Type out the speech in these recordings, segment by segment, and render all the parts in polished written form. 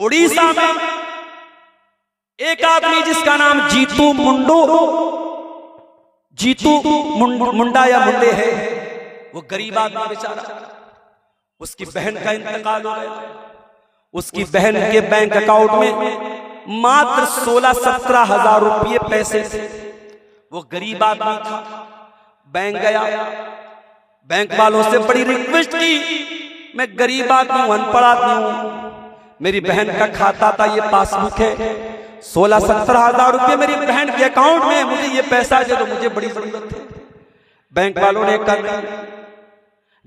उड़ीसा में एक आदमी जिसका नाम जीतू मुंडा या मुंडे है, वो गरीब आदमी बेचारा, उसकी बहन का इंतकाल हो गया। उसकी बहन के बैंक अकाउंट में मात्र 16-17 हजार रुपये पैसे थे। वो गरीब आदमी था, बैंक गया, बैंक वालों से बड़ी रिक्वेस्ट की, मैं गरीब आदमी हूं, अनपढ़ आदमी हूं, मेरी बहन का खाता था, ये पासबुक है, 16-17 हजार रुपये मेरी बहन के अकाउंट में, मुझे ये पैसा दे दो, मुझे बड़ी जरूरत है। बैंक वालों ने कहा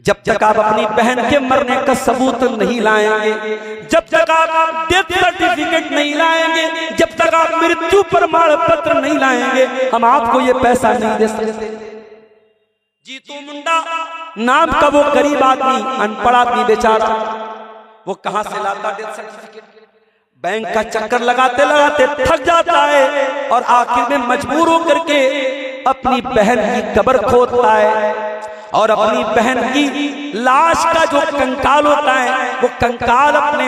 जब तक आप अपनी बहन के मरने का सबूत नहीं लाएंगे, जब तक आप डेथ सर्टिफिकेट नहीं लाएंगे, जब तक आप मृत्यु प्रमाण पत्र नहीं लाएंगे, हम आपको ये पैसा नहीं दे सकते। जीतू मुंडा नाम का वो गरीब आदमी, अनपढ़ आदमी बेचारा, वो कहां से लाता डेथ सर्टिफिकेट? बैंक का चक्कर लगाते लगाते थक जाता है और आखिर में मजबूर होकर के अपनी बहन की कब्र खोदता है और अपनी बहन की लाश का जो कंकाल होता है वो कंकाल अपने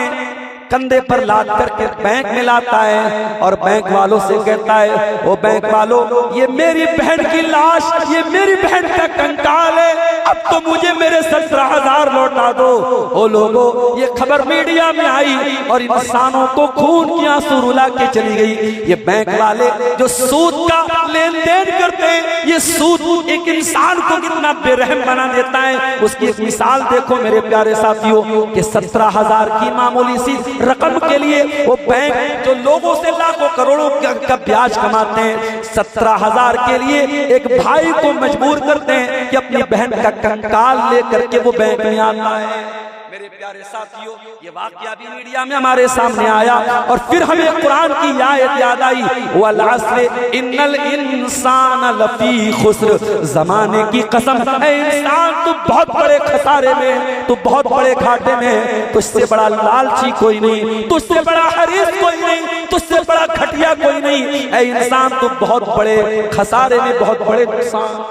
कंधे पर लाद करके बैंक में लाता है और बैंक वालों से कहता है, ओ बैंक वालों, ये मेरी बहन की लाश, ये मेरी बहन का कंकाल है, अब तो मुझे मेरे 17,000 लौटा दो। ओ लोगों, ये खबर मीडिया में आई और इंसानों को खून की आंसू रुला के चली गई। ये बैंक वाले जो सूद का लेन देन करते हैं, ये सूद एक इंसान को कितना बेरहम बना देता है, उसकी एक मिसाल देखो मेरे प्यारे साथियों कि 17,000 की मामूली सी रकम के लिए वो बैंक जो लोगों से लाखों करोड़ों का ब्याज कमाते हैं, 17,000 के लिए एक भाई को मजबूर करते हैं कि अपनी बहन का कंकाल लेकर के वो बैंक में आता है। मेरे प्यारे साथियों, ये वाकया भी मीडिया में हमारे सामने आया और फिर हमें कुरान की आयत याद आई, वल अस्र इन्नल इंसान लफी खुस्र, जमाने की कसम, इंसान तू बहुत बड़े खसारे में, तू बहुत बड़े घाटे में, तुझसे बड़ा लालची कोई नहीं, तुझसे बड़ा हरीफ कोई नहीं, तुझसे बड़ा घटिया कोई नहीं, ऐ इंसान तू बहुत बड़े खसारे में, बहुत बड़े नुकसान।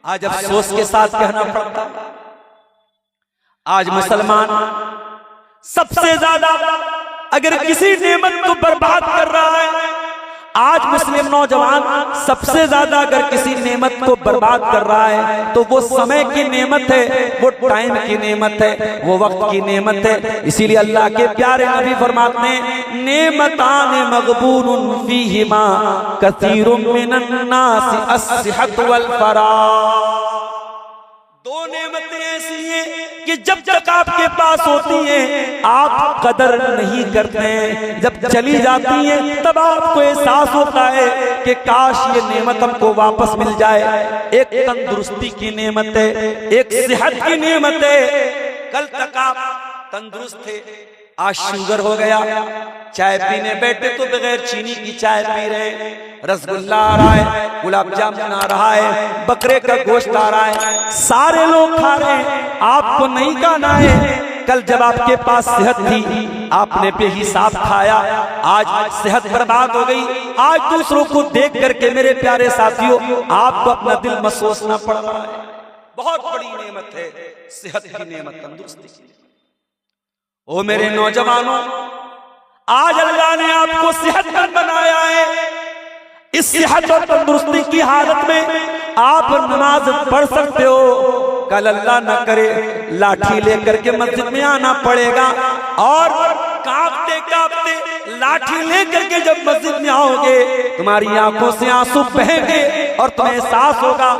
आज अफसोस के साथ कहना पड़ता, आज मुसलमान सबसे ज्यादा अगर किसी नेमत को बर्बाद कर रहा है, आज मुस्लिम नौजवान सबसे ज्यादा अगर किसी नेमत को बर्बाद कर रहा है तो वो समय की नेमत है, वो टाइम की नेमत है, वो वक्त की नेमत है। इसीलिए अल्लाह के प्यारे नबी फरमाते हैं, नेमतान मगबूनुन फीहिमा कसीरुम मिनन नास अस्सिहत वल फराग। दो नेमतें ऐसी हैं कि जब तक आपके पास होती हैं आप कदर नहीं करते हैं, जब चली जाती हैं तब आपको एहसास होता है कि काश ये नेमत हमको वापस मिल जाए। एक तंदुरुस्ती की नेमत है, एक सेहत की नेमत है। कल तक आप तंदुरुस्त थे, आज शुगर हो गया, चाय पीने बैठे तो बगैर चीनी की चाय पी रहे, रसगुल्ला आ रहा है, गुलाब जामुन आ रहा है, बकरे का गोश्त आ रहा है, सारे लोग खा रहे हैं, आपको नहीं खाना है। कल जब आपके पास सेहत थी आपने बेहिसाब खाया, आज सेहत बर्बाद हो गई। आज दूसरों को देख करके मेरे प्यारे साथियों आपको अपना दिल महसूसना पड़ रहा है। बहुत बड़ी नेमत है सेहत की नेमत, तंदुरुस्ती की। ओ मेरे नौजवानों, आज अल्लाह ने आपको सेहतमंद बनाया है। इस सेहत और तंदुरुस्ती की हालत में आप नमाज पढ़ सकते हो। कल अल्लाह न करे लाठी लेकर के मस्जिद में आना पड़ेगा और कांपते कांपते लाठी लेकर के जब मस्जिद में आओगे तुम्हारी आंखों से आंसू बहेंगे और तुम्हें एहसास होगा,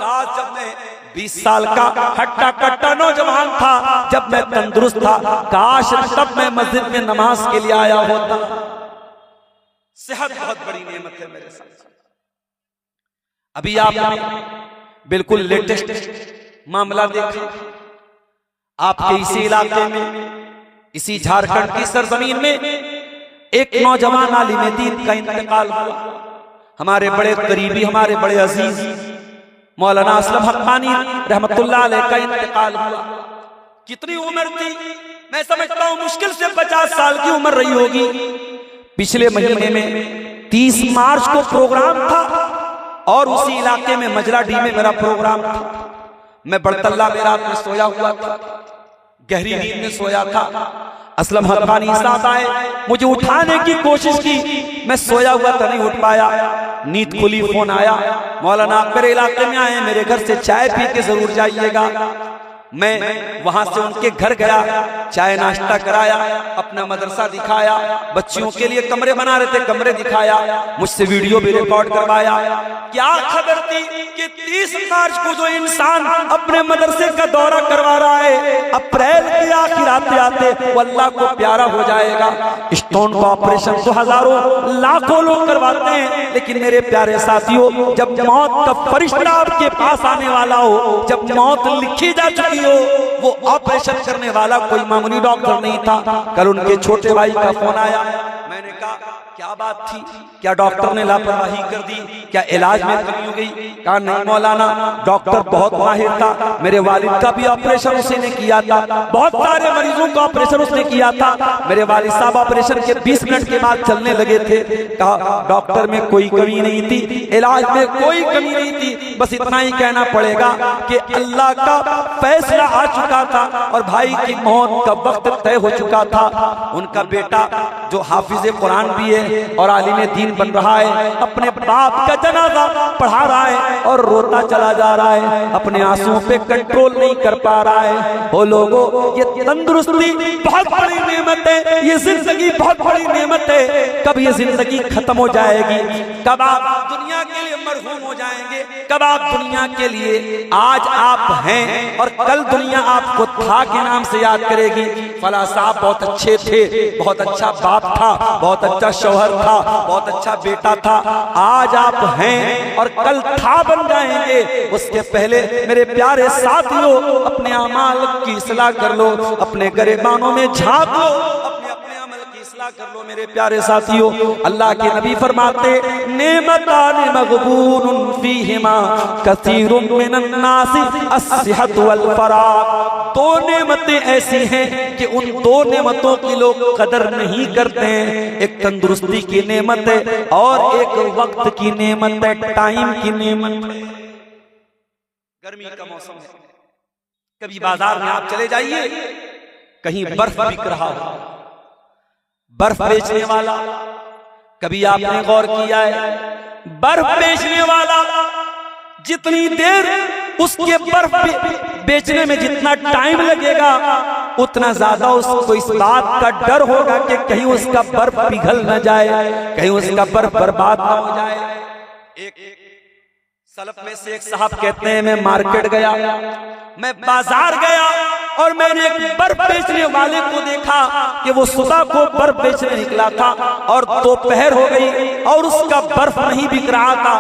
काश जब मैं 20 साल का हट्टा कट्टा नौजवान था, जब मैं तंदुरुस्त था, काश तब मैं मस्जिद में नमाज के लिए आया होता। सेहत बहुत बड़ी नेमत है मेरे साथ। अभी आपने बिल्कुल लेटेस्ट मामला देखा, आपके इसी इलाके में, इसी झारखंड की सरजमीन में एक नौजवान आलिम दीन का इंतकाल हुआ। हमारे बड़े करीबी, हमारे बड़े अजीज मौलाना असलम हक्कानी रहमतुल्लाह अलैह का इंतकाल हुआ। कितनी उम्र थी? मैं समझता हूं मुश्किल से 50 साल की उम्र रही होगी। पिछले महीने में 30 मार्च को प्रोग्राम था और उसी इलाके में मजराडी में मेरा प्रोग्राम था। मैं बड़तल्ला में रात में सोया हुआ था, गहरी नींद में सोया था। असलम हक्कानी साहब आए, मुझे उठाने की कोशिश की, मैं सोया हुआ था, नहीं उठ पाया। नींद खुली, फोन आया, मौलाना आप मेरे इलाके में आए, मेरे घर से चाय पी के जरूर जाइएगा। मैं वहां से उनके घर गया, चाय नाश्ता कराया, अपना मदरसा दिखाया, बच्चियों के लिए कमरे बना रहे थे, कमरे दिखाया, मुझसे वीडियो भी रिकॉर्ड करवाया। क्या खबर थी कि 30 मार्च को जो इंसान अपने मदरसे का दौरा करवा रहा है, अप्रैल के आखिर आते आते वो अल्लाह को प्यारा हो जाएगा। स्टोन का ऑपरेशन तो हजारों लाखों लोग करवाते हैं, लेकिन मेरे प्यारे साथियों, जब मौत का फरिश्ता आपके पास आने वाला हो, जब मौत लिखी जा चुकी हो, वो ऑपरेशन करने वाला कोई मामूली डॉक्टर नहीं था। कल उनके छोटे भाई का फोन आया, मैंने कहा क्या बात थी, क्या डॉक्टर ने लापरवाही कर दी, क्या इलाज में कमी हो गई? कहा नहीं मौलाना, डॉक्टर बहुत माहिर था, मेरे वालिद का भी ऑपरेशन उसी ने किया था, बहुत सारे मरीजों का ऑपरेशन उसने किया था, मेरे वालिद साहब ऑपरेशन के 20 मिनट के बाद चलने लगे थे। कहा डॉक्टर में कोई कमी नहीं थी, इलाज में कोई कमी नहीं थी, बस इतना ही कहना पड़ेगा कि अल्लाह का फैसला आ चुका था और भाई की मौत का वक्त तय हो चुका था। उनका बेटा जो हाफिज कुरान भी है और आलिम दीन बन रहा है, अपने बाप का जनाजा पढ़ा रहा है और रोता चला जा रहा है, अपने आंसुओं पे कंट्रोल नहीं कर पा रहा है। ओ लोगों, ये तंदुरुस्ती बहुत बड़ी नेमत है, ये जिंदगी बहुत बड़ी नेमत है। कब ये जिंदगी खत्म हो जाएगी, कब आप दुनिया के लिए मरहूम हो जाएंगे, कब आप दुनिया के लिए, आज आप हैं और कल दुनिया आपको था के नाम से याद करेगी। फला साहब बहुत अच्छे थे, बहुत अच्छा बाप था, बहुत अच्छा शौहर था, बहुत अच्छा बेटा था, आज आप हैं और कल था बन जाएंगे। उसके पहले मेरे प्यारे साथियों, अपने अमाल की इस्लाह कर लो, अपने गिरबानों में झांक लो, अपने अमल की इस्लाह कर लो। मेरे प्यारे साथियों, अल्लाह के नबी फरमाते, नेमतान मगबूनुन फीहिमा कसीरुम मिनन नासी अस्सिहत वल फराग। दो नेमतें ऐसी हैं कि उन दो नेमतों की लोग कदर नहीं करते हैं। एक तंदुरुस्ती की नेमत है और एक वक्त की नेमत है, टाइम की नेमत है। गर्मी का मौसम है, कभी बाजार में आप चले जाइए, कहीं बर्फ बिक रहा हो, बर्फ बेचने वाला, कभी आपने गौर किया है, बर्फ बेचने वाला जितनी देर उसके बर्फ बेचने में जितना टाइम लगेगा, उतना ज्यादा उसको इस बात का डर होगा कि कहीं उसका बर्फ पिघल न जाए, कहीं उसका बर्फ बर्बाद न हो जाए। एक सलफ में से एक साहब कहते हैं, मैं मार्केट गया, मैं बाजार गया और मैंने एक बर्फ बेचने वाले को देखा कि वो सुबह को बर्फ बेचने निकला था और दोपहर हो गई और उसका बर्फ नहीं बिक रहा था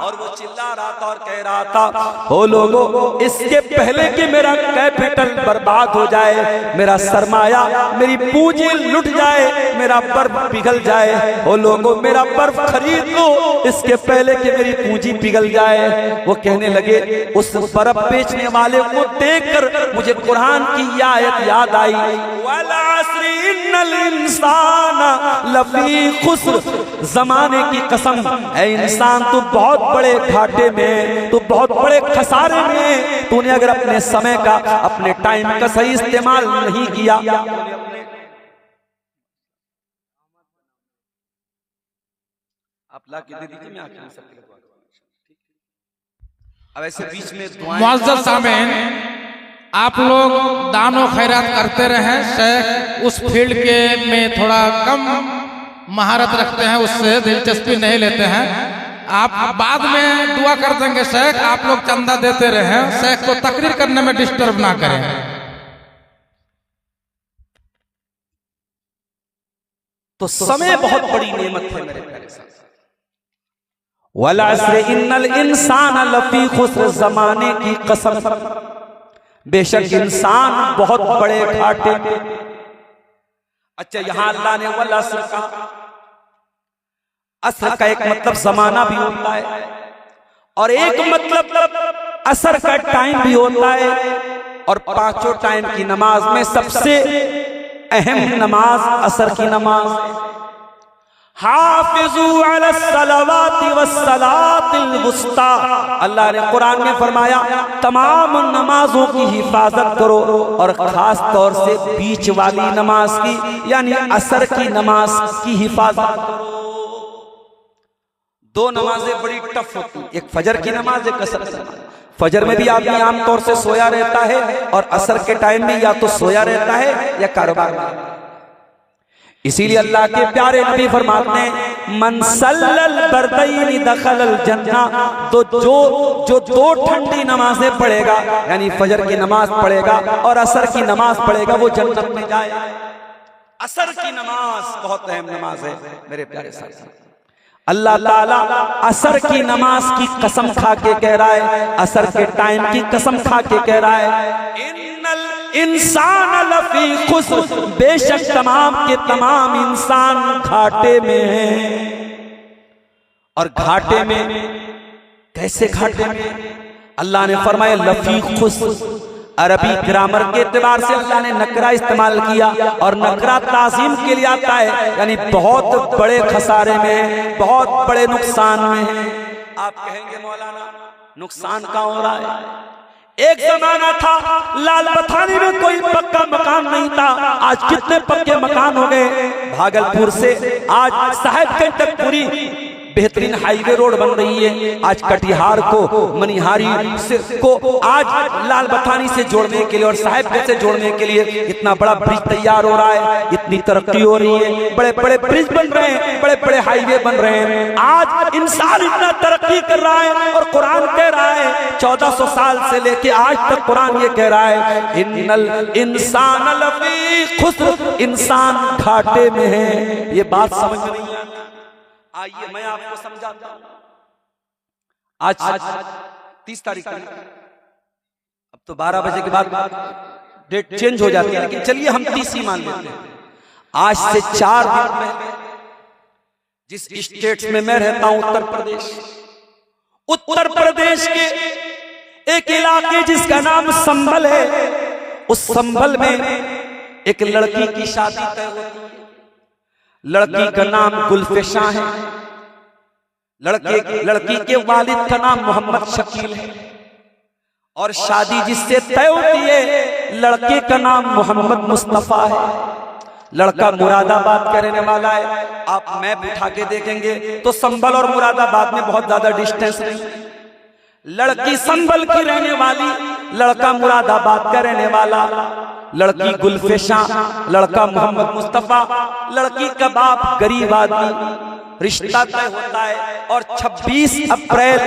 और वो चिल्ला रहा था और कह रहा था, ओ लोगों, इसके पहले कि मेरा कैपिटल बर्बाद हो जाए, मेरा सरमाया, मेरी पूंजी लुट जाए, मेरा बर्फ पिघल जाए, ओ लोगों, मेरा बर्फ खरीद लो इसके पहले कि मेरी पूंजी पिघल जाए। वो कहने लगे, उस बर्फ बेचने वाले को देखकर मुझे कुरान की आयत याद आई, वल अस्री इन्नल इंसाना लफी खुस्र। जमाने की कसम है, इंसान तू बहुत बड़े घाटे में, तू बहुत बड़े खसारे में, तूने अगर अपने समय का, अपने टाइम का सही इस्तेमाल नहीं किया। आप ला के दे दीजिए, मैं आखिर में सबके लिए दुआ करूंगा। अब ऐसे बीच में मुअज़्ज़ज़ सामीन, आप लोग दानो खैरात करते रहें। शेख उस फील्ड के में थोड़ा कम महारत रखते हैं, उससे दिलचस्पी नहीं लेते हैं। आप बाद में दुआ कर देंगे शेख, आप लोग चंदा देते रहें, शेख को तकरीर करने में डिस्टर्ब ना करें। तो समय बहुत बड़ी नेमत है मेरे प्यारे साथ। वल अस्र इन्नल इंसान लफी खुस्र, जमाने की कसम, बेशक इंसान बहुत बड़े घाटे। अच्छा, यहां अल्लाह ने वल अस्र कहा। असर का एक मतलब जमाना भी होता है और एक मतलब असर का टाइम भी होता है। और पांचों टाइम की नमाज में सबसे अहम नमाज असर की नमाज। हाफिजू अलस्सलावाति वस्सलातिल वुस्ता, अल्लाह ने कुरान में फरमाया तमाम नमाजों की हिफाजत करो और खास तौर से बीच वाली नमाज की यानी असर की नमाज की हिफाजत करो। दो नमाजें बड़ी टफ होती, एक फजर की नमाज, एक असर की नमाज। फजर में भी आदमी आमतौर से सोया रहता है और असर के टाइम में या तो सोया रहता है या कारोबार में। इसीलिए अल्लाह के प्यारे नबी फरमाते हैं मन सल्लल बरदैनी दखलल जन्ना, तो जो दो ठंडी नमाजें पढ़ेगा यानी फजर की नमाज पढ़ेगा और असर की नमाज पढ़ेगा वो जन्नत में जाए। असर की नमाज बहुत अहम नमाज है मेरे प्यारे साथी। अल्लाह ताला असर की नमाज की कसम खा के कह रहा है, असर के टाइम की कसम खा के कह रहा है इन्नल इंसान लफी खुस्र, बेशक तमाम के तमाम इंसान घाटे में हैं। और घाटे में कैसे घाटे में? अल्लाह ने फरमाया लफी खुस्र। अरबी ग्रामर के एतबार से अल्लाह ने नकरा इस्तेमाल किया और नकरा ताज़ीम के लिए आता है, यानी बहुत बड़े खसारे में है, बहुत बड़े नुकसान में है। आप कहेंगे मौलाना नुकसान कहाँ हो रहा है? एक जमाना था लाल बथानी में कोई पक्का मकान नहीं था, आज कितने पक्के मकान हो गए। भागलपुर से आज साहेबगंज तक पूरी बेहतरीन हाईवे रोड बन रही है। आज कटिहार को मनिहारी से को आज लाल बथानी से जोड़ने के लिए और साहेबगंज से जोड़ने के लिए इतना बड़ा ब्रिज तैयार हो रहा है, इतनी तरक्की हो रही है, बड़े बड़े ब्रिज बन रहे हैं, बड़े बड़े हाईवे बन रहे हैं। आज इंसान इतना तरक्की कर रहा है और कुरान कह रहा है 1400 साल से लेके आज तक कुरान ये कह रहा है इन्नल इंसान लफी खुस्र, इंसान घाटे में है। ये बात समझ में नहीं आती। आइए मैं आपको समझाता हूं। आज 30 तारीख है, अब तो 12 बजे के बाद डेट चेंज हो जाती है, लेकिन चलिए हम 30 ही मान लेते हैं। आज से 4 दिन पहले जिस स्टेट में मैं रहता हूं उत्तर प्रदेश के एक इलाके जिसका नाम संभल है, उस संभल में एक लड़की की शादी तय होती है। लड़की का नाम गुलफिशा है, लड़की के वालिद का नाम मोहम्मद शकील है और शादी जिससे तय होती है लड़के का नाम मोहम्मद मुस्तफा है। लड़का मुरादाबाद का रहने वाला है। आप मैप उठा के देखेंगे तो संभल और मुरादाबाद में बहुत ज्यादा डिस्टेंस नहीं। लड़की संभल की रहने वाली, लड़का मुरादाबाद का रहने वाला। लड़की गुलफिशा, लड़का मोहम्मद मुस्तफा। लड़की का बाप गरीब आदमी। रिश्ता तय होता है और 26 अप्रैल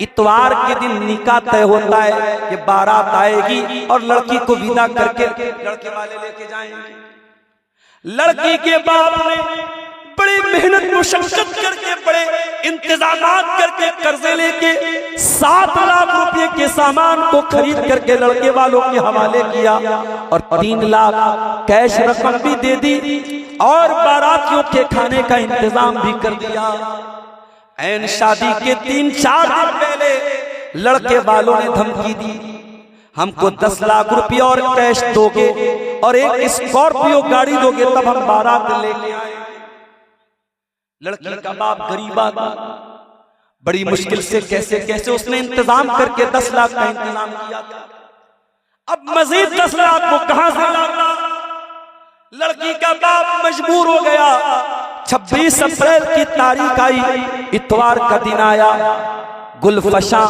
इतवार के दिन निकाह तय होता है कि बारात आएगी और लड़की को विदा करके लड़के वाले लेके जाएंगे। लड़की के बाप ने बड़ी मेहनत मुशक्कत करके, बड़े इंतजामात करके, कर्जे लेके 7 लाख रुपए के सामान को खरीद करके लड़के वालों के हवाले किया और 3 लाख कैश रकम भी दे दी और बारातियों के खाने का इंतजाम भी कर दिया। ऐन शादी के 3-4 दिन पहले लड़के वालों ने धमकी दी, हमको 10 लाख रुपए और कैश दोगे और एक स्कॉर्पियो गाड़ी दोगे तब हम बारात लेके आए। लड़की का बाप गरीब आदमी, बड़ी मुश्किल से कैसे कैसे उसने इंतजाम करके 10 लाख का इंतजाम किया था। अब मजीद 10 लाख को कहां से लाना? लड़की का बाप मजबूर हो गया। 26 अप्रैल की तारीख आई, इतवार का दिन आया। गुलफिशा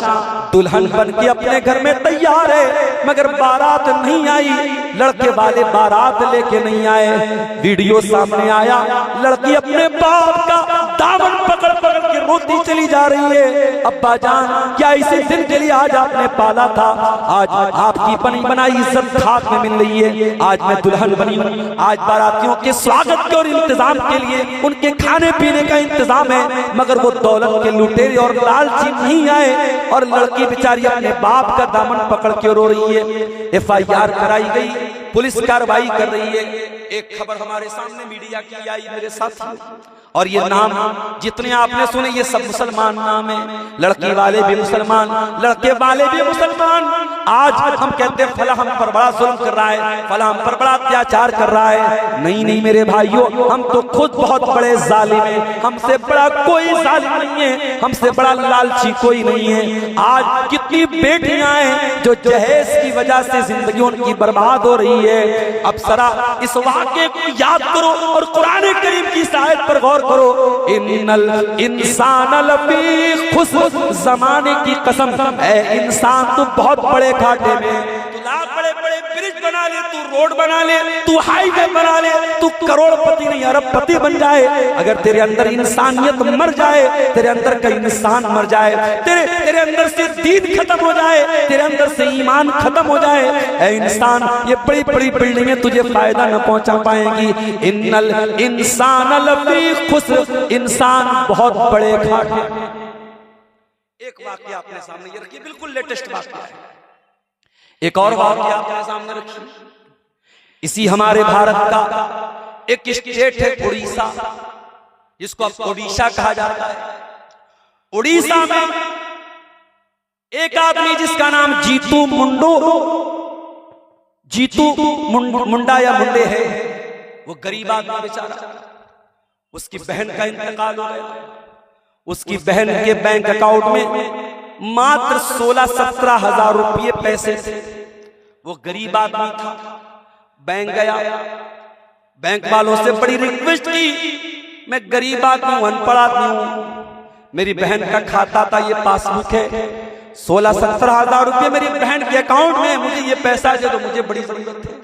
दुल्हन बन के अपने घर में तैयार है, मगर बारात नहीं आई। लड़के वाले बारात लेके नहीं आए। वीडियो सामने आया, लड़की अपने बाप का दामन पकड़ पकड़ के रोती चली जा रही है। अब्बा जान, क्या इसी दिन के लिए आज आपने पाला था? आज आपकी बनी बनाई इज्जत खाक में मिल रही है। आज मैं दुल्हन बनी, आज बारातियों के स्वागत के और इंतजाम के लिए उनके खाने पीने का इंतजाम है, मगर वो दौलत के लुटेरे और लालची नहीं आए। और लड़की बेचारी अपने बाप का दामन पकड़ के रो रही है। FIR कराई गई, पुलिस कार्रवाई कर रही है। एक खबर हमारे सामने मीडिया की आई मेरे साथ, और ये नाम जितने आपने सुने ये सब मुसलमान नाम है। लड़की वाले भी मुसलमान, लड़के वाले भी मुसलमान। आज हम कहते हैं फला हम पर बड़ा जुल्म कर रहा है, फला हम पर बड़ा अत्याचार कर रहा है। नहीं नहीं मेरे भाइयों, हम तो खुद बहुत बड़े जालिम हैं। हमसे बड़ा कोई जालिम नहीं है, हमसे बड़ा लालची कोई नहीं है। आज कितनी बेटियां हैं जो जहेज की वजह से जिंदगी उनकी बर्बाद हो रही है। अब जरा इस वाक़े को याद करो और कुरान करीम की इस आयत पर गौर करो। इन्नल इंसान लफी खुस्र, जमाने की कसम है इंसान तू बहुत बड़े घाटे में। तू लाख बड़े बड़े ब्रिज बना ले, तू रोड बना ले, तू हाईवे बना ले, तू करोड़पति नहीं अरबपति बन जाए, अगर तेरे अंदर इंसानियत मर जाए, तेरे अंदर का इंसान मर जाए, तेरे अंदर से दीन खत्म हो जाए, तेरे अंदर से ईमान खत्म हो जाए, ऐ इंसान ये बड़ी बड़ी बिल्डिंगें तुझे फायदा न पहुंचा पाएंगी। इन्नल इंसान लफी खुस्र, इंसान बहुत बड़े घाटे। एक वाकया अपने सामने ये रखिए, बिल्कुल लेटेस्ट वाकया है। एक और वाकया अपने सामने रखिए। इसी हमारे भारत का एक स्टेट है उड़ीसा, जिसको अब ओडिशा कहा जाता है। उड़ीसा में एक आदमी जिसका नाम जीतू मुंडा या मुंडे है, वो गरीब आदमी बेचारा, उसकी बहन का इंतकाल हो गया। उसकी बहन के बैंक अकाउंट में मात्र 16-17 हजार रुपये पैसे थे। वो गरीब आदमी था, बैंक गया, बैंक वालों से बड़ी रिक्वेस्ट की, मैं गरीब आदमी हूं, अनपढ़ आदमी हूं, मेरी बहन का खाता था, ये पासबुक है, 16-17 हजार रुपये मेरी बहन के अकाउंट में, मुझे ये पैसा दे दो, मुझे बड़ी जरूरत है।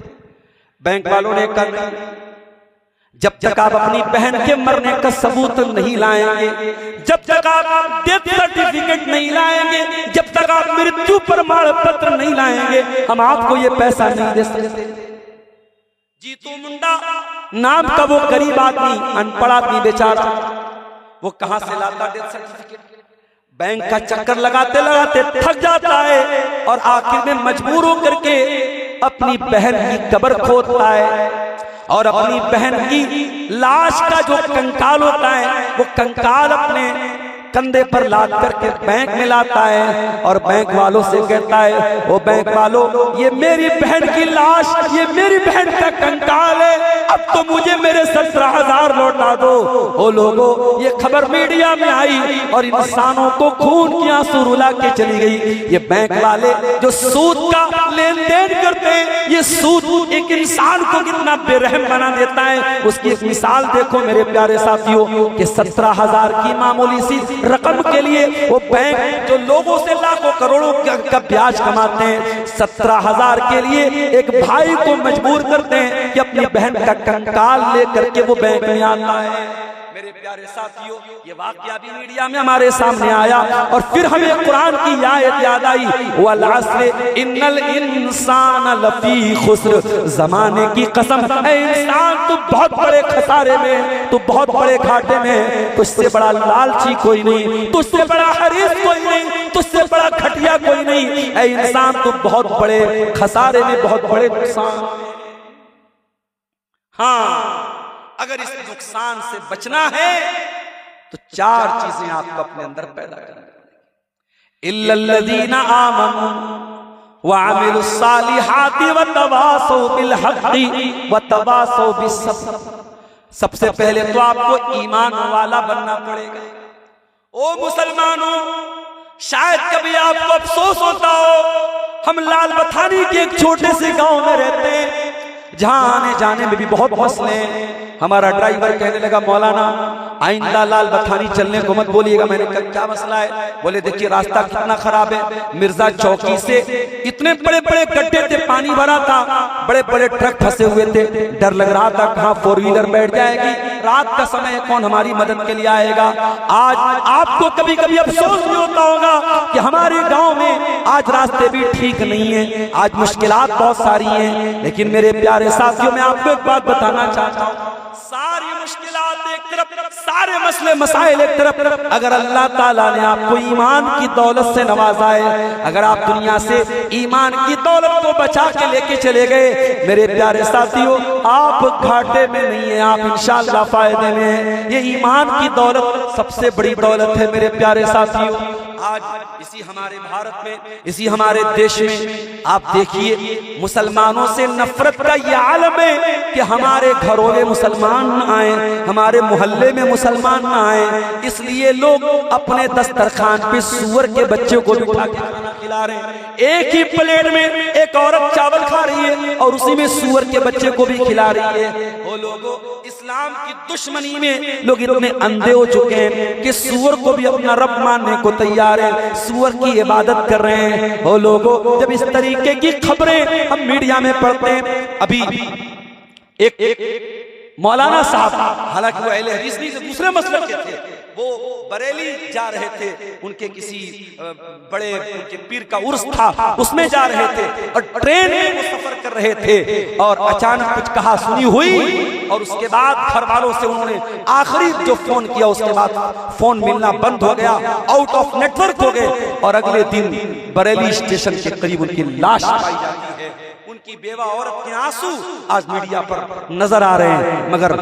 बैंक वालों ने कहा जब तक आप अपनी बहन के मरने का सबूत नहीं लाएंगे, जब तक आप डेथ सर्टिफिकेट नहीं लाएंगे, जब तक आप मृत्यु प्रमाण पत्र नहीं लाएंगे, हम आपको ये पैसा नहीं दे सकते। जीतू मुंडा नाम का वो गरीब आदमी, अनपढ़ आदमी बेचारा, वो कहां से लाता डेथ सर्टिफिकेट? बैंक का चक्कर लगाते लगाते थक जाता है और आखिर में मजबूर होकर के अपनी बहन की कब्र खोदता है और अपनी बहन की लाश का जो कंकाल होता है वो कंकाल अपने कंधे पर लाद करके बैंक में लाता है और बैंक वालों से कहता है, वो बैंक वालों ये मेरी बहन की लाश, ये मेरी बहन का कंकाल है, अब तो मुझे मेरे 17,000 लौटा दो। ओ लोगों, ये खबर मीडिया में आई और इंसानों को खून की आंसू रुला के चली गई। ये बैंक वाले जो सूद का लेन देन करते हैं, ये सूद एक इंसान को कितना बेरहम बना देता है, उसकी एक मिसाल देखो मेरे प्यारे साथियों कि 17,000 की मामूली सी रकम के लिए वो बैंक जो लोगों से लाखों करोड़ों का ब्याज कमाते हैं, 17,000 के लिए एक भाई को मजबूर करते हैं कि अपनी बहन का कंकाल लेकर के वो बैंक में आता है। मेरे प्यारे साथियों, ये वाकया भी मीडिया में हमारे सामने आया और फिर हमें कुरान की आयत याद आई, वल अस्र इन्नल इंसान लफी खुस्र, जमाने की कसम है इंसान तू बहुत बड़े खसारे में, तू बहुत बड़े घाटे में, तुझसे बड़ा लालची कोई नहीं, तुझसे बड़ा हरीफ कोई नहीं, तुझसे बड़ा घटिया कोई नहीं, ऐ इंसान तू बहुत बड़े खसारे में, बहुत बड़े नुकसान। हाँ, अगर इस नुकसान से बचना है तो 4 चीजें आपको अपने अंदर पैदा करनी पड़ेगी। इल्लल्लज़ीना आमनू व अमिलुस सालिहाति व तवासौ बिल हक़्क़ि व तवासौ बिस सब्र। सबसे पहले तो आपको ईमान वाला बनना पड़ेगा। ओ मुसलमानों, शायद कभी आपको अफसोस होता हो, हम लाल बथानी के एक छोटे से गांव में रहते हैं जहां आने जाने में भी बहुत मसले हैं। हमारा ड्राइवर कहने लगा, मौलाना आइंदा लाल बथानी चलने को मत बोलिएगा। मैंने कहा क्या मसला है? बोले देखिए रास्ता कितना खराब है, मिर्जा चौकी से इतने बड़े बड़े गड्ढे थे, पानी भरा था, बड़े बड़े ट्रक फंसे हुए थे, डर लग रहा था कहाँ 4 व्हीलर बैठ जाएगी, रात का समय है, कौन हमारी मदद के लिए आएगा। आज आपको कभी कभी अफसोस भी होता होगा कि हमारे गांव में आज रास्ते भी ठीक नहीं है, आज मुश्किलात बहुत सारी हैं, लेकिन मेरे प्यारे साथियों मैं आपको एक बात बताना चाहता हूँ, सारी मुश्किलात एक तरफ, सारे मसले मसाइल एक तरफ, अगर अल्लाह ताला ने आपको ईमान की दौलत से नवाजा है, अगर आप दुनिया से ईमान की दौलत को बचा के लेके चले गए, मेरे प्यारे साथियों आप घाटे में नहीं है, आप इंशाअल्लाह फायदे में हैं। ये ईमान की दौलत सबसे बड़ी दौलत है मेरे प्यारे साथियों। आज इसी हमारे भारत में, इसी हमारे देश में आप देखिए मुसलमानों से नफरत का ये आलम है कि हमारे घरों में मुसलमान न आए, हमारे मोहल्ले में मुसलमान न आए, इसलिए लोग अपने दस्तरखान पे सुअर के बच्चे को बिठा के खाना खिला रहे हैं। एक ही प्लेट में एक औरत चावल खा रही है और उसी में सुअर के बच्चे को भी खिला रही है। वो लोगों इस्लाम की दुश्मनी में लोग इतने अंधे हो चुके हैं कि सुअर को भी अपना रब मानने को तैयार है, सुअर की इबादत कर रहे हैं। वो लोगों जब इस तरीके की खबरें हम मीडिया में पढ़ते हैं, अभी एक मौलाना साहब, हालांकि वो अहले हदीस नहीं थे, दूसरे मसलक के थे, वो बरेली जा रहे थे, उनके किसी बड़े उनके पीर का उर्स था, उसमें जा रहे थे और ट्रेन में वो सफर कर रहे थे और अचानक कुछ कहा सुनी हुई और उसके बाद घर वालों से उन्होंने आखिरी जो फोन किया उसके बाद फोन मिलना बंद हो गया, आउट ऑफ नेटवर्क हो गए और अगले दिन बरेली स्टेशन के करीब उनकी लाश पाई जाती है। उनकी बेवा औरत के आंसू आज मीडिया पर नजर आ रहे हैं, मगर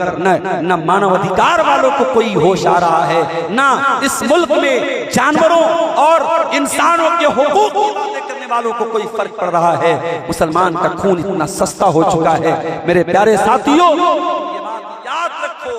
न मानवाधिकार वालों को कोई होश आ रहा है, ना इस मुल्क में जानवरों और इंसानों के हुकूक की बातें करने वालों को कोई फर्क पड़ रहा है। मुसलमान का खून इतना सस्ता हो चुका है मेरे प्यारे साथियों, ये बात याद रखो,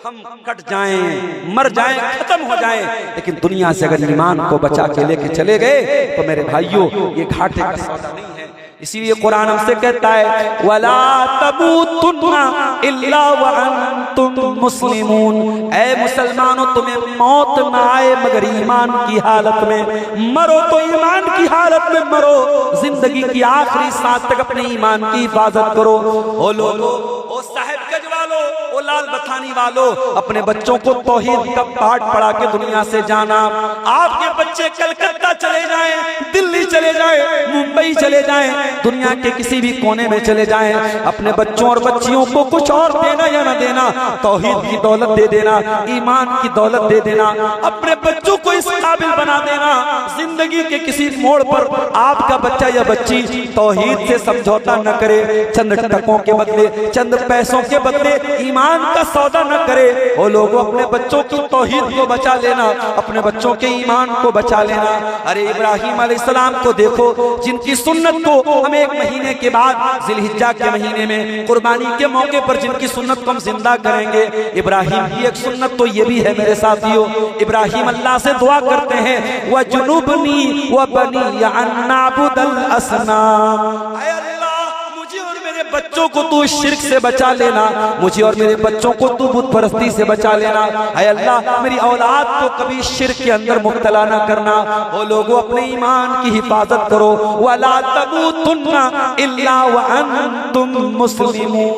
हम कट जाएं, मर जाएं, खत्म हो जाएं, लेकिन दुनिया से अगर ईमान को बचा के लेके चले गए तो मेरे भाइयों ये घाटे का सौदा नहीं है। इसीलिए कुरान हमसे कहता है वला तमूतुन्ना इल्ला व अंतुम मुस्लिमून, ऐ मुसलमानों तुम्हें मौत ना आए मगर ईमान की हालत में, मरो तो ईमान की हालत में मरो, जिंदगी की आखिरी सांस तक अपने ईमान की हिफाजत करो। ओ लोगों, ओ साहिबगंज वालों, ओ लाल बथानी वालों, अपने बच्चों को तौहीद का पाठ पढ़ा के दुनिया से जाना। आपके बच्चे कलकत्ता चले जाएं, दिल्ली चले जाएं, मुंबई चले जाएं, दुनिया के किसी भी कोने में चले जाएं, अपने बच्चों और बच्चियों को कुछ और देना या न देना, तौहीद की दौलत दे देना, ईमान की दौलत दे देना, अपने बच्चों को इस काबिल बना देना, जिंदगी के किसी मोड़ पर आपका बच्चा या बच्ची तौहीद से समझौता न करे, चंद टकों के बदले, चंद पैसों के बदले ईमान का सौदा न करे। वो लोगों अपने बच्चों की तौहीद को बचा लेना, अपने बच्चों के ईमान को बचा लेना। अरे इब्राहिम अलैहिस्सलाम को देखो, जिनकी सुन्नत को हम एक महीने के बाद जिलहिज्जा के महीने में कुर्बानी के मौके पर जिनकी सुन्नत को हम जिंदा करेंगे, इब्राहिम की एक सुन्नत तो ये भी है मेरे साथियों, इब्राहिम अल्लाह से दुआ करते हैं वजुनुबनी व बनी अन नअबुदल असनाम, ऐ अल्लाह मुझे और मेरे बच्चों को तू शिर्क से बचा लेना, मुझे और मेरे बच्चों को तू बुत परस्ती से बचा लेना, ऐ अल्लाह मेरी औलाद को कभी शिर्क के अंदर मुब्तला न करना। वो लोगों अपने ईमान की हिफाजत करो, वला तमूतुन्ना इल्ला व अंतुम मुस्लिमून,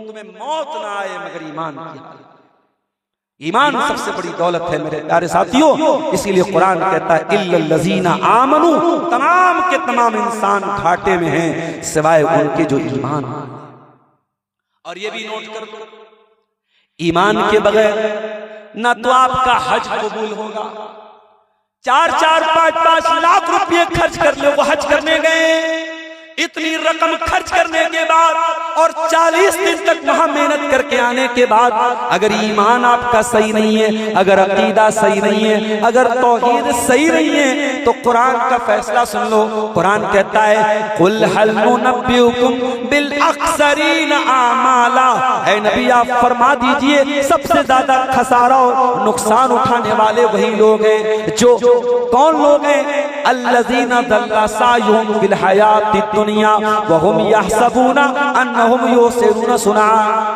तुम्हें मौत ना आए मगर ईमान की हालत। ईमान सबसे बड़ी दौलत है मेरे प्यारे साथियों, इसीलिए कुरान कहता है इल्लल्लज़ीना आमनू, तमाम के तमाम इंसान घाटे में हैं सिवाय उनके जो ईमान। और ये भी नोट कर लो, ईमान के बगैर ना तो आपका हज कबूल होगा। 4-4, 5-5 लाख रुपए खर्च कर लो, वो हज करने गए, इतनी रकम खर्च करने के बाद और 40 दिन तक वहां मेहनत करके आने के बाद अगर ईमान आपका सही नहीं है, अगर अकीदा सही नहीं है, अगर तौहीद सही नहीं है, तो कुरान का फैसला सुन लो। कुरान कहता है कुल हल नुनब्बिउकुम बिल अक्सरीन आमाला, है नबी आप फरमा दीजिए सबसे ज्यादा खसारा और नुकसान उठाने वाले वही लोग हैं। जो कौन लोग हैं? अल्लज़ीना दल्ला सायुहुम फिल हयाति दुनिया वहुम यहसबूना अन्नहुम युसिरूना सुना,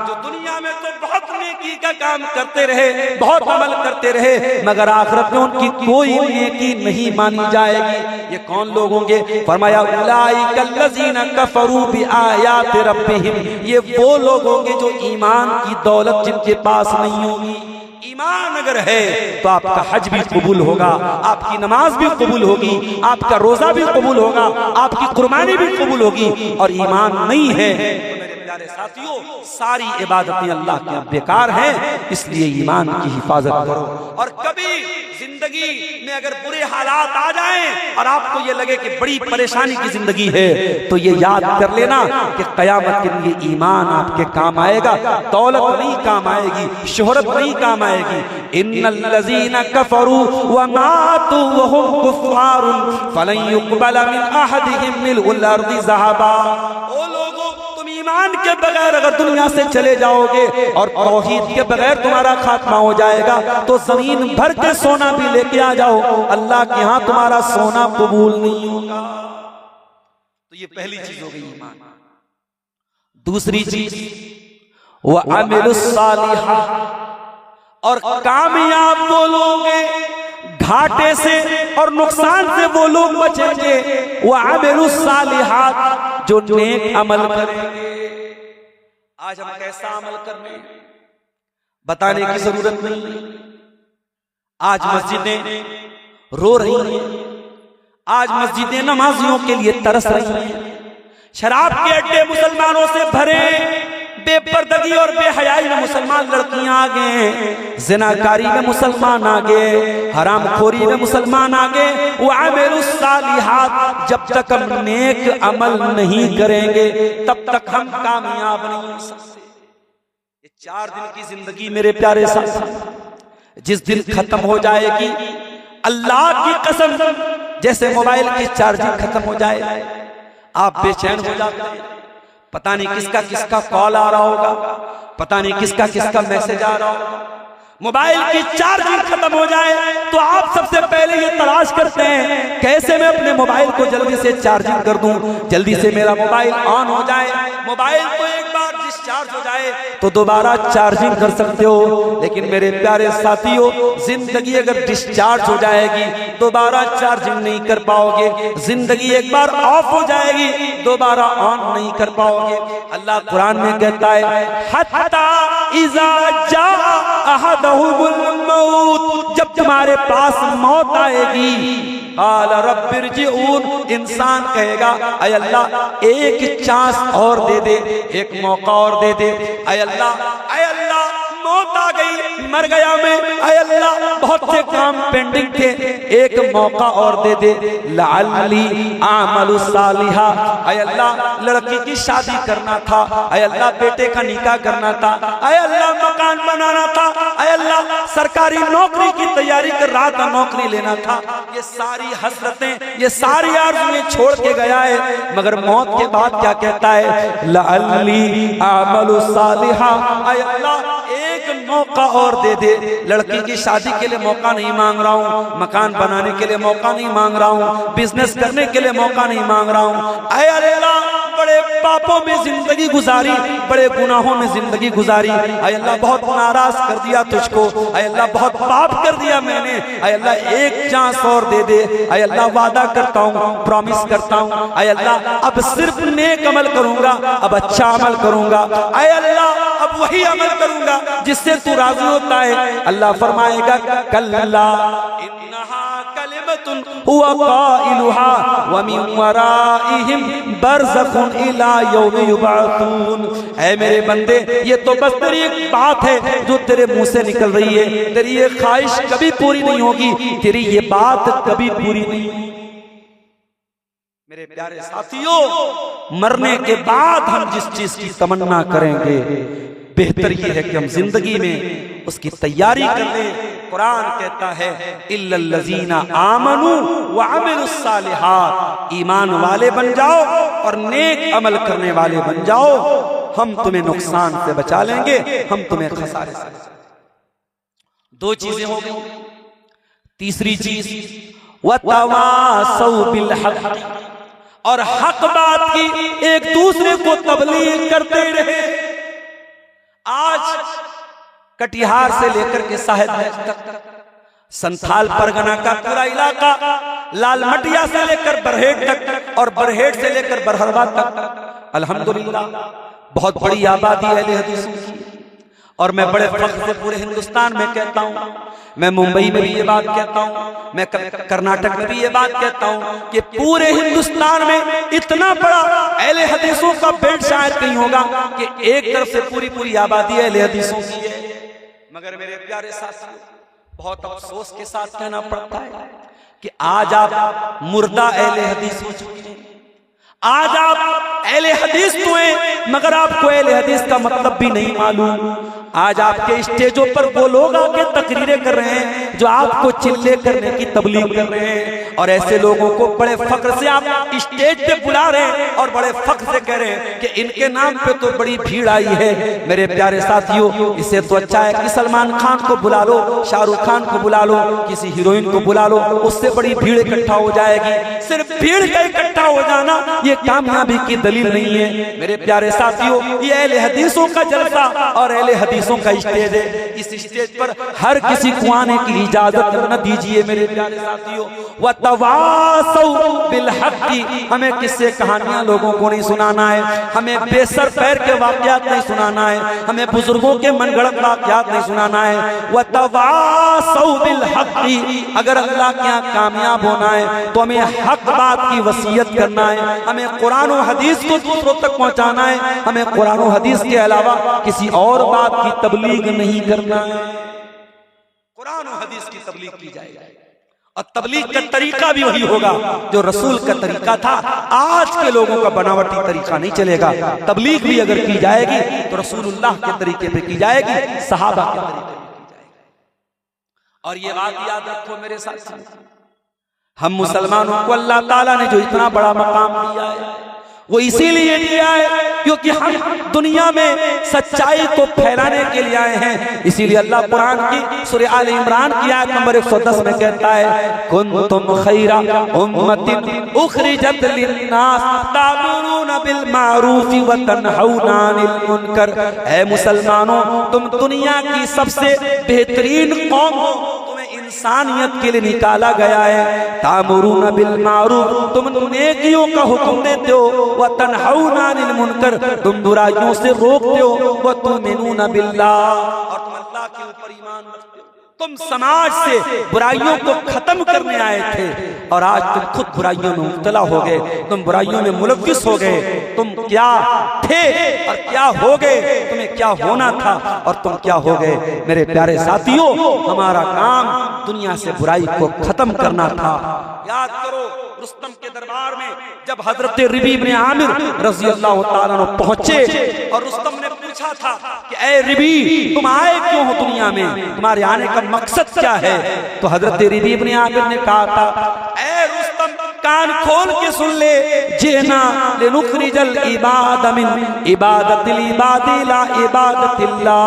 जो दुनिया में तो बहुत नेकी का काम करते रहे, बहुत अमल करते रहे, मगर आखिरत में उनकी कोई नेकी नहीं मानी जाएगी। ये कौन लोग होंगे? फरमाया उलाइकल्लज़ीना कफरू बिआयाति रब्बिहिम, ये वो लोग होंगे जो ईमान की दौलत जिनके पास नहीं होगी। ईमान अगर है तो आपका हज भी कबूल होगा, आपकी नमाज भी कबूल होगी, आपका रोजा भी कबूल होगा, आपकी कुर्बानी भी कबूल होगी। और ईमान नहीं है तो मेरे प्यारे साथियों, सारी इबादतें अल्लाह के यहाँ बेकार हैं। इसलिए ईमान की हिफाजत करो। और कभी जिंदगी में अगर बुरे हालात आ जाएं और आपको ये लगे कि बड़ी परेशानी की जिंदगी है, तो ये याद कर लेना कि कयामत के लिए ईमान आपके काम आएगा, दौलत नहीं काम आएगी, शोहरत नहीं काम आएगी। इन्नल्लज़ीना कफरू व मातू व हुम कुफ़ारुन फलन युक़बल मिन अहदिहिम मिल्उल अर्दि ज़हबा। ओ लोगों, तुम ईमान के बगैर अगर दुनिया से चले जाओगे और तौहीद के बगैर तुम्हारा खात्मा हो जाएगा, तो जमीन भर के सोना भी लेके आ जाओ, अल्लाह के यहाँ तुम्हारा सोना कबूल नहीं होगा। तो ये पहली चीज हो गई ईमान। दूसरी चीज व अमिलुस सालिहात, और कामयाब वो लोग घाटे से और नुकसान से वो लोग बचेंगे, वो अमिलुस सालिहात, जो नेक अमल करेंगे। आज हम कैसा अमल करने बताने की जरूरत नहीं। आज मस्जिदें रो रही हैं, आज मस्जिदें नमाजियों के लिए तरस रही हैं। शराब के अड्डे मुसलमानों से भरे, बेपर्दगी और बेहयाई में मुसलमान लड़कियां आ गए, जिनाकारी में मुसलमान आ गए, हरामखोरी में मुसलमान आ गए। वो अमिलुस सालिहात, जब तक हम नेक अमल नहीं करेंगे तब तक हम कामयाब नहीं हो सकते। ये 4 दिन की जिंदगी मेरे प्यारे साथी, जिस दिन खत्म हो जाएगी, अल्लाह की कसम, जैसे मोबाइल की चार्जिंग खत्म हो जाए आप बेचैन हो जाते हैं। पता नहीं किसका किसका कॉल आ रहा होगा, पता नहीं किसका किसका मैसेज आ रहा होगा। मोबाइल की चार्जिंग खत्म हो जाए तो आप सबसे पहले ये तलाश करते हैं कैसे मैं अपने मोबाइल को जल्दी से चार्जिंग कर दूं, जल्दी से मेरा मोबाइल ऑन हो जाए। मोबाइल तो एक बार डिस्चार्ज हो जाए तो दोबारा चार्जिंग कर सकते हो, लेकिन मेरे प्यारे साथियों, जिंदगी अगर डिस्चार्ज हो जाएगी दोबारा चार्जिंग नहीं कर पाओगे। जिंदगी एक बार ऑफ हो जाएगी दोबारा ऑन नहीं कर पाओगे। अल्लाह कुरान में कहता है हत्ता इज़ा जा अहदहुमुल मौत, जब तुम्हारे पास मौत आएगी, क़ाल रब्बिरजिऊन, इंसान कहेगा ऐ अल्लाह एक चांस और दे दे, एक मौका और दे दे। ऐ अल्लाह मौत आ गई, मर गया मैं, ऐ अल्लाह बहुत से काम पेंडिंग थे, एक मौका और दे दे। लअल्ली आमलु सालिहा, ऐ अल्लाह लड़की की शादी करना था, ऐ अल्लाह बेटे का निकाह करना था, ऐ अल्लाह मकान बनाना था, ऐ अल्लाह सरकारी नौकरी की तैयारी कर रहा था, नौकरी लेना था। ये सारी हसरतें, ये सारी आरज़ुएं छोड़ के गया है, मगर मौत के बाद क्या कहता है? लअल्ली आमलु सालिहा, ऐ अल्लाह एक मौका और दे दे। लड़की की शादी के लिए मौका नहीं मांग रहा हूँ, मकान बनाने के लिए मौका नहीं मांग रहा हूँ, बिजनेस करने के लिए मौका नहीं मांग रहा हूँ। ऐ अल्लाह बड़े पापों में जिंदगी गुजारी, बड़े गुनाहों में जिंदगी गुजारी, ऐ अल्लाह बहुत नाराज कर दिया तुझको, ऐ अल्लाह बहुत पाप कर दिया मैंने, ऐ अल्लाह एक चांस और दे दे। ऐ अल्लाह वादा करता हूँ, प्रॉमिस करता हूँ, ऐ अल्लाह अब सिर्फ नेक अमल करूंगा, अब अच्छा अमल करूंगा, ऐ अल्लाह अब वही अमल करूंगा जिससे तू राजी होता है। अल्लाह फरमाएगा कल्ला इन्नहा कलिमतुन हुवा काइलुहा व मिन वराइहिम बरज़खुन इला यौमि युबअसून। ऐ मेरे बंदे, ये तो बस तेरी एक बात है जो तेरे मुंह से निकल रही है, तेरी ये ख्वाहिश कभी पूरी नहीं होगी, तेरी ये बात कभी पूरी नहीं होगी। मेरे प्यारे साथियों, मरने के बाद हम जिस चीज की तमन्ना करेंगे, बेहतर ये है कि हम जिंदगी में उसकी तैयारी कर लें। कुरान कहता है इल्लल्लज़ीना आमनू व अमिलुस सालिहात, ईमान वाले बन जाओ और नेक अमल करने वाले बन जाओ, हम तुम्हें नुकसान से बचा लेंगे, हम तुम्हें खसारे से। 2 चीजें हो गई। तीसरी चीज वतवासौ बिल हक़, और हक बात की एक दूसरे को तबलीग करते रहे। आज कटिहार से लेकर के साहेबगंज तक, संथाल परगना का पूरा इलाका, लालमटिया से लेकर बरहेट तक और बरहेट से लेकर बरहरवा तक, अल्हम्दुलिल्लाह बहुत बड़ी आबादी अहले हदीस की। और मैं बड़े फख्र से पूरे हिंदुस्तान में कहता हूँ, मैं मुंबई में भी ये बात कहता हूँ, मैं कर्नाटक में भी ये बात कहता हूँ कि पूरे हिंदुस्तान में इतना बड़ा अहले हदीसों का बेल्ट शायद कहीं होगा कि एक तरफ से पूरी आबादी अहले हदीसों की है। मगर मेरे प्यारे साथियों, बहुत अफसोस के साथ कहना पड़ता है कि आज आप मुर्दा अहले हदीस हो चुके हैं। आज आप अहले हदीस तो हैं, मगर आपको अहले हदीस का मतलब भी नहीं मालूम। आज आपके स्टेजों पर वो लोग आके तकरीरें कर रहे हैं जो आपको चिल्ले करने की तबलीग कर रहे हैं, और ऐसे लोगों को बड़े फख्र से आप स्टेज पे बुला रहे हैं और बड़े फख्र से कह रहे हैं कि इनके नाम पे तो बड़ी भीड़ आई है। मेरे प्यारे साथियों, इससे तो अच्छा है कि सलमान खान को बुला लो, शाहरुख खान को बुला लो, किसी हीरोइन को बुला लो, उससे बड़ी भीड़ इकट्ठा हो जाएगी। सिर्फ भीड़ का इकट्ठा हो जाना ये कामयाबी की दलील नहीं है। मेरे प्यारे साथियों, ये अहले हदीसों का जलसा और अहले हदीसों का स्टेज है। इस स्टेज पर हर किसी को आने की इजाजत न दीजिए। मेरे प्यारे साथियों, वतवासौ बिल हक़्क़ि, हमें किस्से कहानियां लोगों को नहीं सुनाना है, हमें बेसर पैर के वाक़यात नहीं सुनाना है, हमें बुजुर्गों के मनगढ़ंत वाक़यात नहीं सुनाना है। वतवासौ बिल हक़्क़ि, अगर अल्लाह के यहाँ कामयाब होना है तो हमें हक बात की वसीयत करना है, हमें कुरान और हदीस को दूसरों तक पहुंचाना है, हमें कुरान और हदीस के अलावा किसी और बात की तबलीग नहीं करना है। कुरान और हदीस की तबलीग की जाएगी, और तबलीग का तरीका भी वही होगा जो रसूल का तरीका था। आज के लोगों का बनावटी तरीका नहीं चलेगा। तबलीग भी अगर की जाएगी तो रसूलुल्लाह के तरीके पे की जाएगी, सहाबा के तरीके पे की जाएगी। और ये बात याद रखो मेरे साथ, हम मुसलमानों को अल्लाह ताला ने जो इतना बड़ा मकाम दिया है वो इसीलिए दिया है क्योंकि हम दुनिया में सच्चाई को फैलाने के लिए आए हैं। इसीलिए अल्लाह कुरान की सूरह आल इमरान की आयत नंबर 110 में कहता है, कुंतुम खैरा उम्मतिन उखरिजत लिन्नास तामुरूना बिल मारूफ व तनहौना अनिल मुनकर। ऐ मुसलमानों, तुम दुनिया की सबसे बेहतरीन कौम हो, इंसानियत के लिए निकाला गया है। तामुरूना बिल मारूफ, तुम नेकियों का हुक्म देते हो, व तनहौना अनिल मुनकर, तुम बुराइयों से रोकते हो, व तुमिनूना बिल्लाह, और तुम अल्लाह के ऊपर ईमान रखते हो। तुम समाज से बुराइयों को खत्म करने आए थे और आज तुम खुद बुराइयों में मुब्तला हो गए, तुम बुराइयों में मुलव्विस हो गए। तुम क्या थे और क्या हो गए, तुम्हें क्या होना था और तुम क्या हो गए। मेरे प्यारे साथियों, हमारा काम दुनिया से बुराई को खत्म करना था। याद करो रुस्तम के दरबार में जब हजरत रिबी इब्न आमिर रज़ी अल्लाह ताला अन्हु पहुंचे और रुस्तम ने पूछा था कि ऐ रिबी, तुम आए क्यों हो दुनिया में, तुम्हारे आने का मकसद क्या है? तो हजरत रिबी इब्न आमिर ने कहा था, ऐ रुस्तम, कान खोल के सुन ले, जेना लिनुखरिजल इबाद मिन इबादतिल इबादी ला इबादतिल्लाह।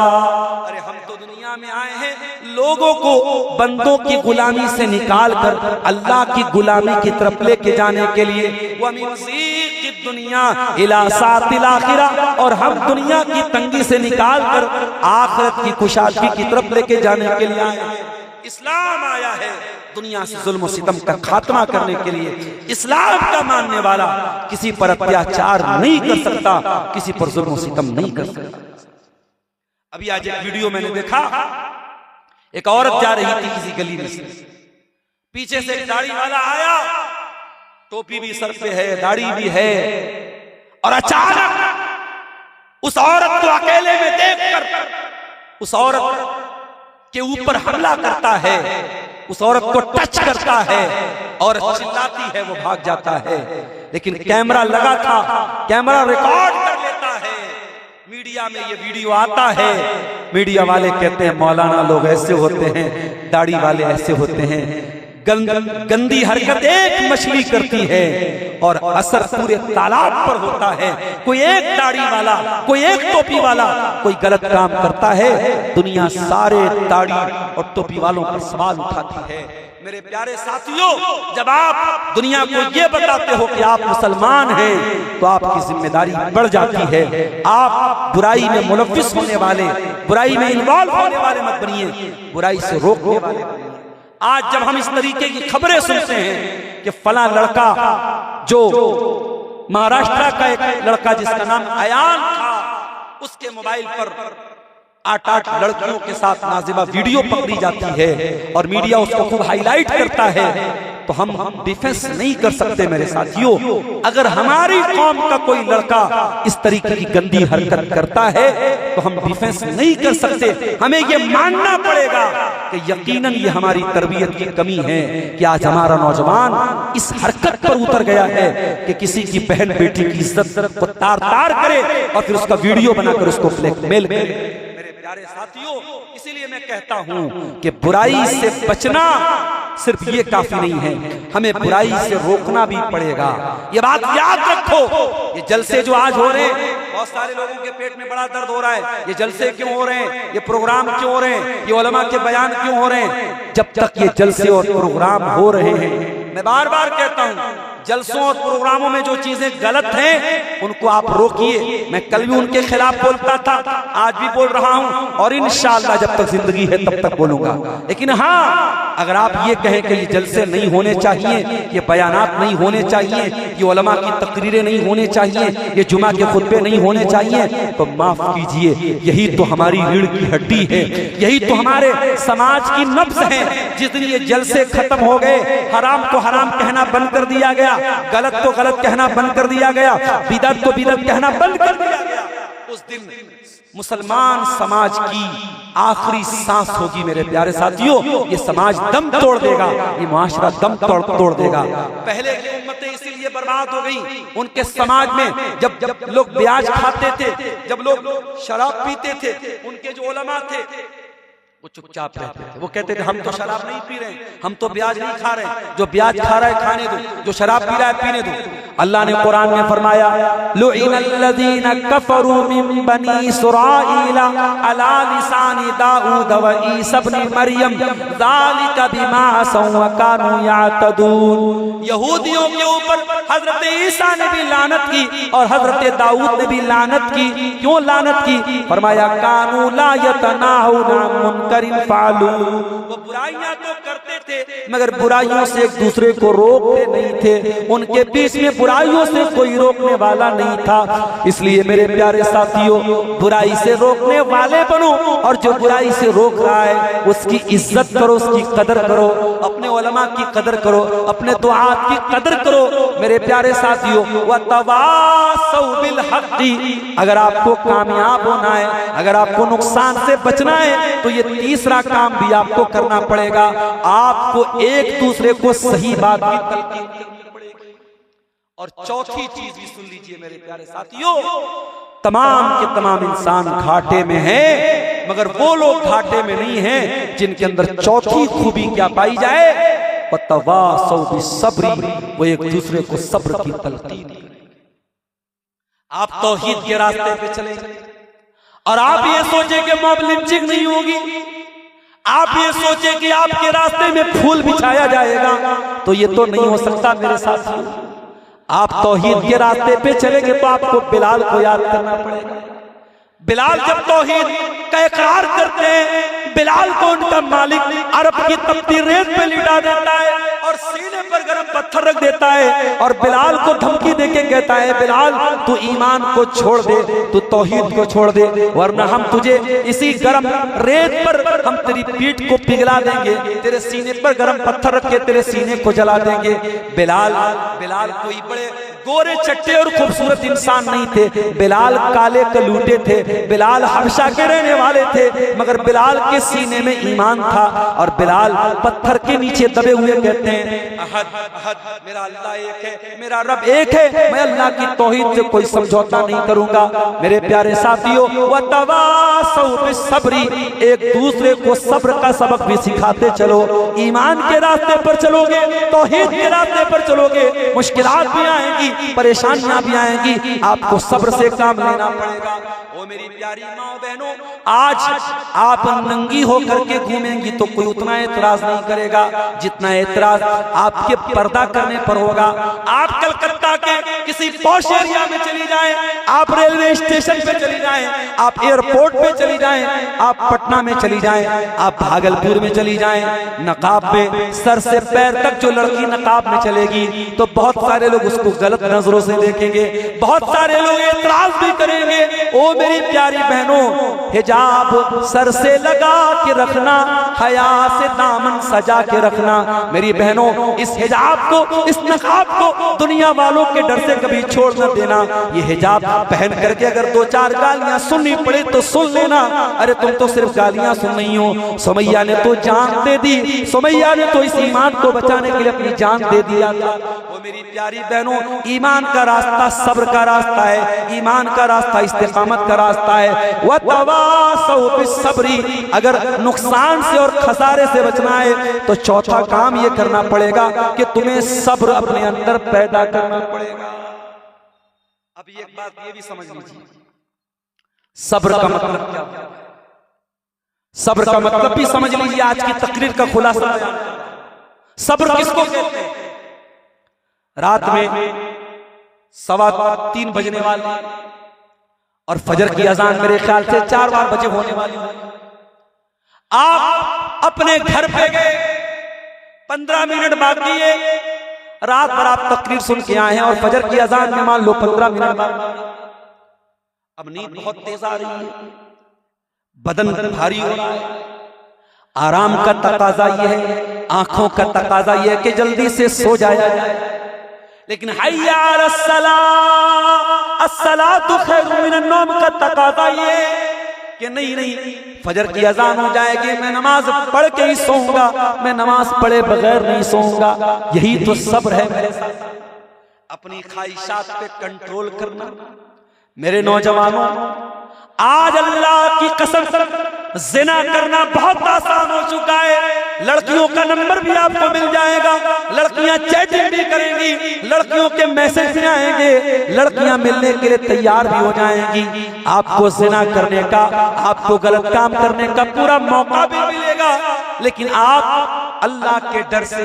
अरे हम तो दुनिया में आए हैं लोगों को बंदों की गुलामी से निकाल कर अल्लाह की गुलामी की तरफ लेके जाने के लिए। व मिन ज़ीक़ि दुनिया इला सातिल आखिरा, और हम दुनिया की तंगी से निकाल कर आखिरत की खुशहाली की तरफ लेके जाने के लिए आए हैं। इस्लाम आया है दुनिया से जुल्म सितम का खात्मा करने के लिए। इस्लाम का मानने वाला किसी पर अत्याचार नहीं कर सकता, किसी पर जुल्म सितम नहीं कर सकता। अभी आज एक वीडियो मैंने देखा, एक औरत जा रही थी किसी गली में, पीछे से एक दाढ़ी वाला आया, टोपी भी सर पे है, दाढ़ी भी है, और अचानक उस औरत को अकेले में देखकर उस औरत के ऊपर हमला करता है, उस औरत को टच करता है और चिल्लाती है, वो भाग जाता है। लेकिन कैमरा लगा था, कैमरा रिकॉर्ड कर लेता है, मीडिया में ये वीडियो आता है। मीडिया वाले कहते हैं मौलाना लोग ऐसे होते हैं, दाढ़ी वाले ऐसे होते हैं। गंदी हरकत एक मछली करती है और असर पूरे तालाब पर होता है। कोई एक दाढ़ी वाला, कोई एक टोपी वाला कोई गलत काम करता है, दुनिया सारे दाढ़ी और टोपी वालों पर सवाल उठाती है। मेरे प्यारे साथियों, जब आप दुनिया को ये बताते हो कि आप मुसलमान हैं तो आपकी जिम्मेदारी बढ़ जाती है। आप बुराई में मुलव्विस होने वाले, बुराई में इन्वॉल्व होने वाले मत बनिए, बुराई से रोकने वाले बनिए। आज जब हम इस तरीके की खबरें सुनते हैं कि फला लड़का, जो महाराष्ट्र का एक लड़का जिसका नाम अयान था, उसके मोबाइल पर 8-8 लड़कियों के साथ नाज़िबा वीडियो पकड़ी जाती है और मीडिया उसको खूब हाईलाइट करता है, तो हम डिफेंस नहीं कर सकते मेरे साथियों। अगर हमारी कौम का कोई लड़का इस तरीके की गंदी हरकत करता है तो हम डिफेंस नहीं कर सकते। हमें ये मानना पड़ेगा कि यकीनन ये हमारी तरबियत की कमी है कि आज हमारा नौजवान इस हरकत पर उतर गया है कि किसी की बहन बेटी की इज्जत को तार-तार करे और फिर उसका वीडियो बनाकर उसको ब्लैकमेल करे। प्यारे साथियों, इसीलिए मैं कहता हूं कि बुराई से बचना सिर्फ ये काफी नहीं है, हमें बुराई से रोकना भी पड़ेगा। ये बात याद रखो। ये जलसे जो आज हो रहे हैं, बहुत सारे लोगों के पेट में बड़ा दर्द हो रहा है। ये जलसे क्यों हो रहे हैं, ये प्रोग्राम क्यों हो रहे हैं, ये उलमा के बयान क्यों हो रहे हैं? जब तक ये जलसे और प्रोग्राम हो रहे हैं, मैं बार बार कहता हूं, जलसों और प्रोग्रामों में जो चीजें गलत हैं उनको आप रोकिए। मैं कल भी उनके खिलाफ बोलता था, आज भी बोल रहा हूं और इंशाअल्लाह जब तक जिंदगी है तब तक बोलूंगा। लेकिन हाँ, अगर आप ये कहें कि ये जलसे नहीं होने चाहिए, ये बयानात नहीं होने चाहिए, ये उलमा की तकरीरें नहीं होने चाहिए, ये जुमा के खुतबे नहीं होने चाहिए, तो माफ कीजिए, यही तो हमारी रीढ़ की हड्डी है, यही तो हमारे समाज की नब्ज है। जिस दिन ये जलसे खत्म हो गए, हराम को हराम कहना बंद कर दिया गया, गलत को गलत कहना बंद कर दिया गया, बिदअत को बिदअत कहना बंद कर दिया गया, उस दिन मुसलमान समाज की आखिरी सांस होगी। मेरे प्यारे साथियों, ये समाज दम तोड़ देगा, ये मुआशरा दम तोड़ देगा। पहले की उम्मतें इसीलिए बर्बाद हो गई, उनके समाज में जब लोग ब्याज खाते थे, जब लोग शराब पीते थे, उनके जो उलमा थे वो चुपचाप रहते थे। वो कहते थे हम तो शराब नहीं पी रहे, हम तो ब्याज नहीं खा रहे, जो ब्याज खा रहा है खाने दो, जो शराब पी रहा है पीने दो। अल्लाह ने कुरान में फरमाया, लुइनल्लज़ीना कफरू मिन बनी इस्राईल अला लिसानी दाऊद व ईसा इब्न मरियम ज़ालिका बिमा असौ व कानू यातदून। यहूदियों के ऊपर हजरत ईसा ने भी लानत की और हजरत दाऊद ने भी लानत की। क्यों लानत की? फरमाया कानू ला यतनाहुना मुनकरिन फालू। वो बुराइयां तो करते थे मगर बुराइयों से एक दूसरे को रोकते नहीं थे, उनके बीच में बुराइयों से कोई रोकने वाला नहीं था। इसलिए मेरे प्यारे साथियों, बुराई से रोकने वाले बनो और जो बुराई से रोक रहा है उसकी इज्जत करो, उसकी कदर करो, अपने उलमा की कदर करो, अपने दुआत की कदर करो। मेरे प्यारे साथियों, वतवासौ बिल हक़्क़ि, अगर आपको कामयाब होना है, अगर आपको नुकसान से बचना है तो ये तीसरा काम भी आपको करना पड़ेगा। आपको एक दूसरे को सही बात की तलकीन करनी पड़ेगी। और चौथी चीज भी सुन लीजिए मेरे प्यारे साथियों, तमाम के तमाम इंसान घाटे में हैं, मगर वो लोग घाटे में नहीं हैं जिनके अंदर चौथी खूबी क्या पाई जाए, वतवासौ बिस्सब्री, वो एक दूसरे को सब्र की तलकीन करें। आप तौहीद के रास्ते पे चले और आप ये सोचे कि मॉब लिंचिंग नहीं होगी, आप ये सोचे कि आपके रास्ते में फूल बिछाया जाएगा, तो ये तो नहीं हो सकता मेरे साथियों। आप तौहीद के रास्ते पे चलेंगे तो आपको बिलाल को याद करना पड़ेगा। बिलाल जब तौहीद का इकरार करते हैं, बिलाल को उनका मालिक अरब की तपती रेत पे लिटा देता है और सीने पर गर्म पत्थर रख देता है और बिलाल को धमकी देके कहता है, बिलाल तू ईमान को छोड़ दे, तू तौहीद को छोड़ दे, वरना हम तुझे इसी गर्म रेत पर हम तेरी पीठ को पिघला देंगे, तेरे सीने पर गर्म पत्थर रख के तेरे सीने को जला देंगे। बिलाल कोई बड़े गोरे चट्टे और खूबसूरत इंसान नहीं थे। बिलाल काले कलूटे थे, बिलाल हबशा के रहने वाले थे, मगर बिलाल के सीने में ईमान था और बिलाल पत्थर के नीचे दबे हुए कहते हैं अहद अहद, मेरा अल्लाह एक है, मेरा रब एक है, मैं अल्लाह की तौहीद से कोई समझौता नहीं करूंगा। मेरे प्यारे साथियों, वतवासौ बिस्सब्री, एक दूसरे को सब्र का सबक भी सिखाते चलो। ईमान के रास्ते पर चलोगे, तौहीद के रास्ते पर चलोगे, मुश्किलात भी आएंगी, परेशानियां भी आएंगी, आपको सब्र से काम लेना पड़ेगा। ओ मेरी प्यारी माँ बहनों, आज आप नंगी होकर के घूमेंगी तो कोई उतना एतराज नहीं करेगा जितना एतराज आपके पर्दा करने पर होगा। आप कलकत्ता के किसी पॉश एरिया में चली जाएं, आप रेलवे स्टेशन पे चली जाएं, आप एयरपोर्ट पे चली जाएं, आप पटना में चली जाएं, आप भागलपुर में चली जाएं, नकाब में सर से पैर तक जो लड़की नकाब में चलेगी तो बहुत सारे लोग उसको गलत नजरों से देखेंगे, बहुत सारे लोग एतराज भी करेंगे। ओ मेरी प्यारी बहनों, हिजाब सर से लगा के रखना, हया से दामन सजा के रखना। मेरी बहनों, इस हिजाब को, इस नकाब को दुनिया वालों के डर से कभी छोड़ न देना। ये हिजाब पहन करके अगर दो चार गालियां सुननी पड़े तो सुन लेना। अरे तुम तो सिर्फ गालियां सुन रही हो, सुमैया ने तो जान दे दी, सुमैया ने तो इस ईमान को बचाने के लिए अपनी जान दे दिया था। वो मेरी प्यारी बहनों, ईमान का रास्ता सब्र का रास्ता है, ईमान का रास्ता इस्तिकामत का रास्ता है। वतवासौ बिस्सब्री, अगर नुकसान से और खसारे से बचना है तो चौथा काम ये करना पड़ेगा कि तुम्हें सब्र अपने अंदर पैदा करना पड़ेगा। अब एक बात ये भी समझ लीजिए, सब्र का मतलब क्या है? सब्र का मतलब भी समझ लीजिए। आज की तकरीर का खुलासा, सब्र किसको कहते हैं? रात में 3:15 बजने वाले और फजर की अजान मेरे ख्याल से 4 बार बजे होने वाली। आप अपने घर पे गए, 15 मिनट बाकी है, रात भर आप तकरीर सुन के आए हैं और फजर की अजान में मान लो 15 मिनट बाकी। अब नींद बहुत तेज आ रही है, बदन भारी हो रहा है, आराम का तकाजा ये है, आंखों का तकाजा ये है कि जल्दी से सो जाया जाए। लेकिन हय्या अलस्सलाह, अस्सलातु खैरुम मिनन नौम का तकाजा ये कि नहीं, फजर की अजान हो जाएगी, मैं नमाज पढ़ के ही सोऊंगा, मैं नमाज पढ़े बगैर नहीं सोऊंगा। यही तो सब्र है मेरे साथ, अपनी ख्वाहिशात पे कंट्रोल करना। मेरे नौजवानों, आज अल्लाह की कसम जिना करना बहुत आसान हो चुका है। लड़कियों का नंबर भी आपको मिल जाएगा, लड़कियां चैटिंग भी करेंगी, लड़कियों के मैसेज भी आएंगे, लड़कियां मिलने के लिए तैयार भी हो जाएंगी। आपको जिना करने का, आपको गलत काम करने का पूरा मौका भी मिलेगा। लेकिन आप अल्लाह के डर से,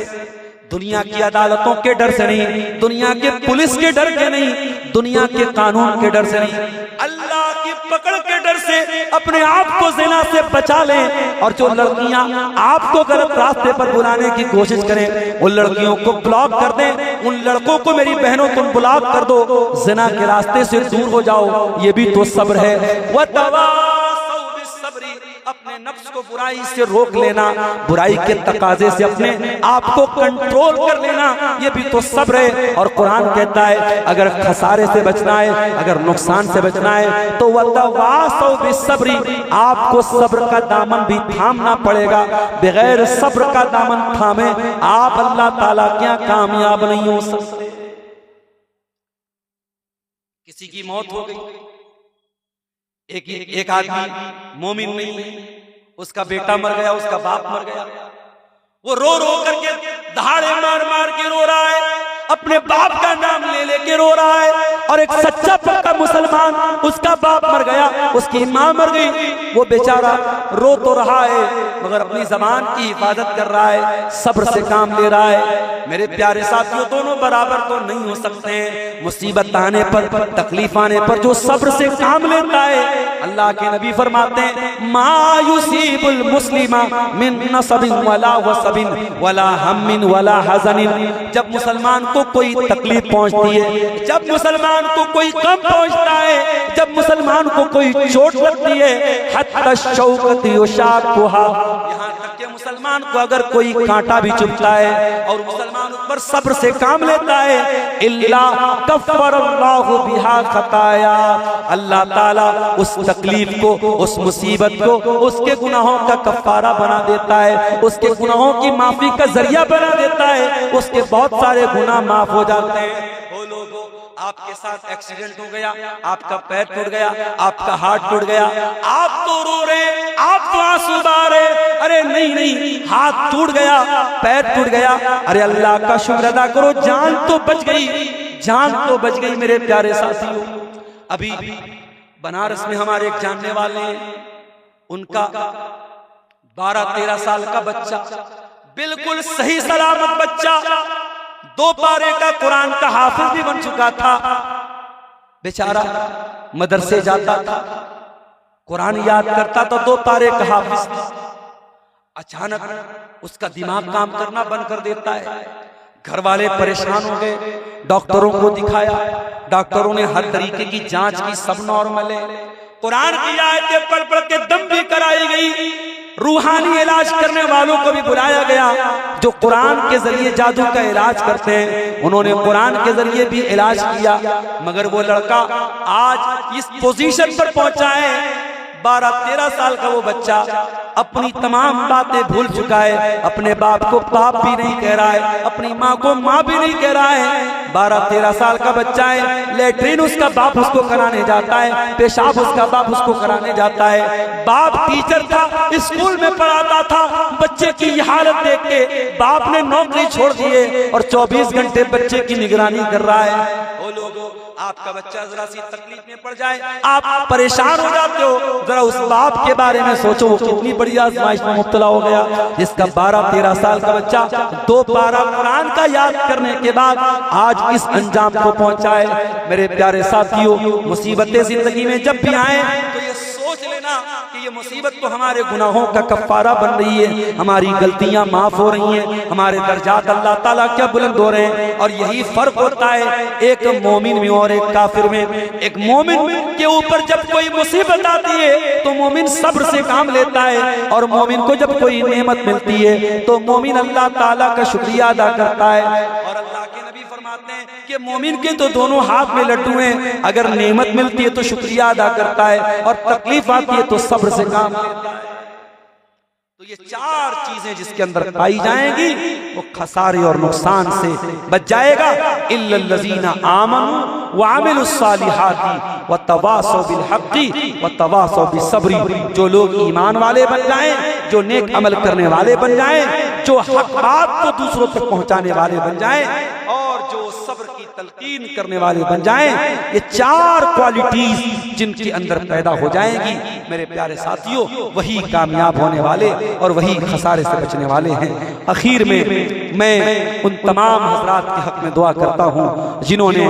दुनिया की अदालतों के डर से नहीं, दुनिया के पुलिस के डर के नहीं, दुनिया के कानून के डर से नहीं, अल्लाह की पकड़ के डर से अपने आप को ज़िना से बचा लें। और जो लड़कियां आपको गलत रास्ते पर बुलाने की कोशिश करें, उन लड़कियों को ब्लॉक कर दें। उन लड़कों को मेरी बहनों तुम ब्लॉक कर दो, ज़िना के रास्ते से दूर हो जाओ। ये भी तो सब्र है। वतवासौ बिस्सब्री, अपने नफ्स को बुराई से रोक लेना, बुराई के तकाजे से अपने आप को कंट्रोल कर लेना, ये भी तो सब्र है। और कुरान कहता है अगर खसारे से बचना है, अगर नुकसान से बचना है तो वतवासौ बिस्सब्री, आपको सब्र का दामन भी थामना पड़ेगा। बगैर सब्र का दामन थामे आप अल्लाह ताला क्या कामयाब नहीं हो सकते। किसी की मौत हो गई, एक आदमी मोमिन नहीं है, उसका बेटा मर गया, उसका बाप मर गया, वो रो रो करके दहाड़े मार मार के रो रहा है, अपने बाप का नाम ले लेके रो रहा है। और एक सच्चा पक्का मुसलमान, उसका बाप मर गया, उसकी माँ मर गई, वो बेचारा रो तो रहा है मगर अपनी जबान की हिफाजत कर रहा है, सब्र से काम ले रहा है। मेरे प्यारे साथियों, दोनों बराबर तो नहीं हो सकते हैं। मुसीबत आने पर, तकलीफ आने पर जो सब्र से काम लेता है, अल्लाह के नबी फरमाते हैं मा युसीबुल मुस्लिमा मिन नसबिन वला वसबिन वला हम्मिन वला हज़निन। जब मुसलमान को कोई तकलीफ पहुंचती है, जब मुसलमान को कोई गम पहुंचता है, जब मुसलमान को कोई चोट लगती है, हत्ता शौकत युशाकुहा, यहाँ तक कि मुसलमान को अगर कोई कांटा भी चुभता है और मुसलमान उस पर सब्र से काम लेता है, इल्ला कफ़रल्लाहु बिहा खताया, अल्लाह ताला उस तकलीफ को, उस मुसीबत को उसके गुनाहों का कफ़ारा बना देता है, उसके गुनाहों की माफी का जरिया बना देता है, उसके बहुत सारे गुनाह माफ हो जाते हैं। वो लोगों, आपके साथ एक्सीडेंट हो गया, आपका पैर टूट गया, आपका हाथ टूट गया, आप तो रो रहे, आप तो आंसू बहा रहे, अरे नहीं नहीं, हाथ टूट गया, पैर टूट गया, अरे अल्लाह का शुक्र अदा करो, जान तो बच गई, जान तो बच गई मेरे प्यारे साथियों। अभी बनारस में हमारे एक जानने वाले हैं, उनका 12-13 साल का बच्चा, बिल्कुल सही सलामत बच्चा, 2 पारे का कुरान का हाफिज भी बन चुका था, बेचारा मदरसे जाता था, कुरान याद करता था, 2 पारे का हाफिज था। अचानक उसका दिमाग काम करना बंद कर देता है। घर वाले परेशान हो गए, डॉक्टरों को दिखाया, डॉक्टरों ने हर तरीके की जांच की, सब नॉर्मल है। कुरान की आयतें पढ़ पढ़ के दम भी कराई गई, रूहानी इलाज करने वालों को भी बुलाया गया जो कुरान के जरिए जादू का इलाज करते हैं, उन्होंने कुरान के जरिए भी इलाज किया, मगर वो लड़का आज इस पोजीशन पर पहुंचा है, 12-13 साल का वो बच्चा अपनी तमाम बातें भूल चुका है, अपने बाप को बाप भी नहीं कह रहा है, अपनी माँ को माँ भी नहीं कह रहा है। 12-13 साल का बच्चा है, लेटरिन उसका बाप उसको कराने जाता है, पेशाब उसका बाप उसको कराने जाता है। बाप टीचर था, स्कूल में पढ़ाता था, बच्चे की ये हालत देख के बाप ने नौकरी छोड़ दी है और 24 घंटे बच्चे की निगरानी कर रहा है। ओ लोगों, आपका बच्चा जरा सी तकलीफ में पड़ जाए, आप परेशान हो जाते हो, जरा उस बाप के बारे में सोचो, वो कितनी बड़ी आजमाइश में मुब्तला हो गया, जिसका 12-13 साल का बच्चा 2 पारा कुरान का याद करने के बाद आज इस अंजाम को पहुंचा है। मेरे प्यारे साथियों, मुसीबतें जिंदगी में जब भी आए तो ये सोच लेना कि ये मुसीबत तो हमारे गुनाहों का कफ़ारा बन रही है, हमारी गलतियां माफ हो रही हैं, हमारे दर्जात अल्लाह ताला क्या बुलंद हो रहे हैं। और यही फर्क होता है एक मोमिन में और एक काफिर में। एक मोमिन के ऊपर जब कोई मुसीबत आती है तो मोमिन सब्र से काम लेता है, और मोमिन को जब कोई नेमत मिलती है तो मोमिन अल्लाह ताला का शुक्रिया अदा करता है। और अल्लाह के नबी फरमाते हैं कि मोमिन के तो दोनों हाथ में लड्डू हैं, अगर नेमत मिलती है तो शुक्रिया अदा करता है, और तकलीफ आती है तो सब्र से काम लेता है। तो ये 4 चीजें जिसके अंदर पाई जाएंगी वो खसारे और नुकसान से बच जाएगा। इल्लल्लज़ीना आमनू व अमिलुस्सालिहाती व तवासौ बिल हक़्क़ि व तवासौ बिस्सब्री, जो लोग ईमान वाले बन जाएं, जो नेक अमल करने वाले बन जाएं, जो हक बात को दूसरों तक पहुंचाने वाले बन जाएं, और जो सब्र की तलकीन करने वाले बन जाएं, ये 4 क्वालिटीज जिनके अंदर पैदा हो जाएंगी, मेरे प्यारे साथियों, वही कामयाब होने वाले और वही खसारे से बचने वाले हैं। आखिर में मैं उन तमाम हज़रात के हक में दुआ करता हूँ जिन्होंने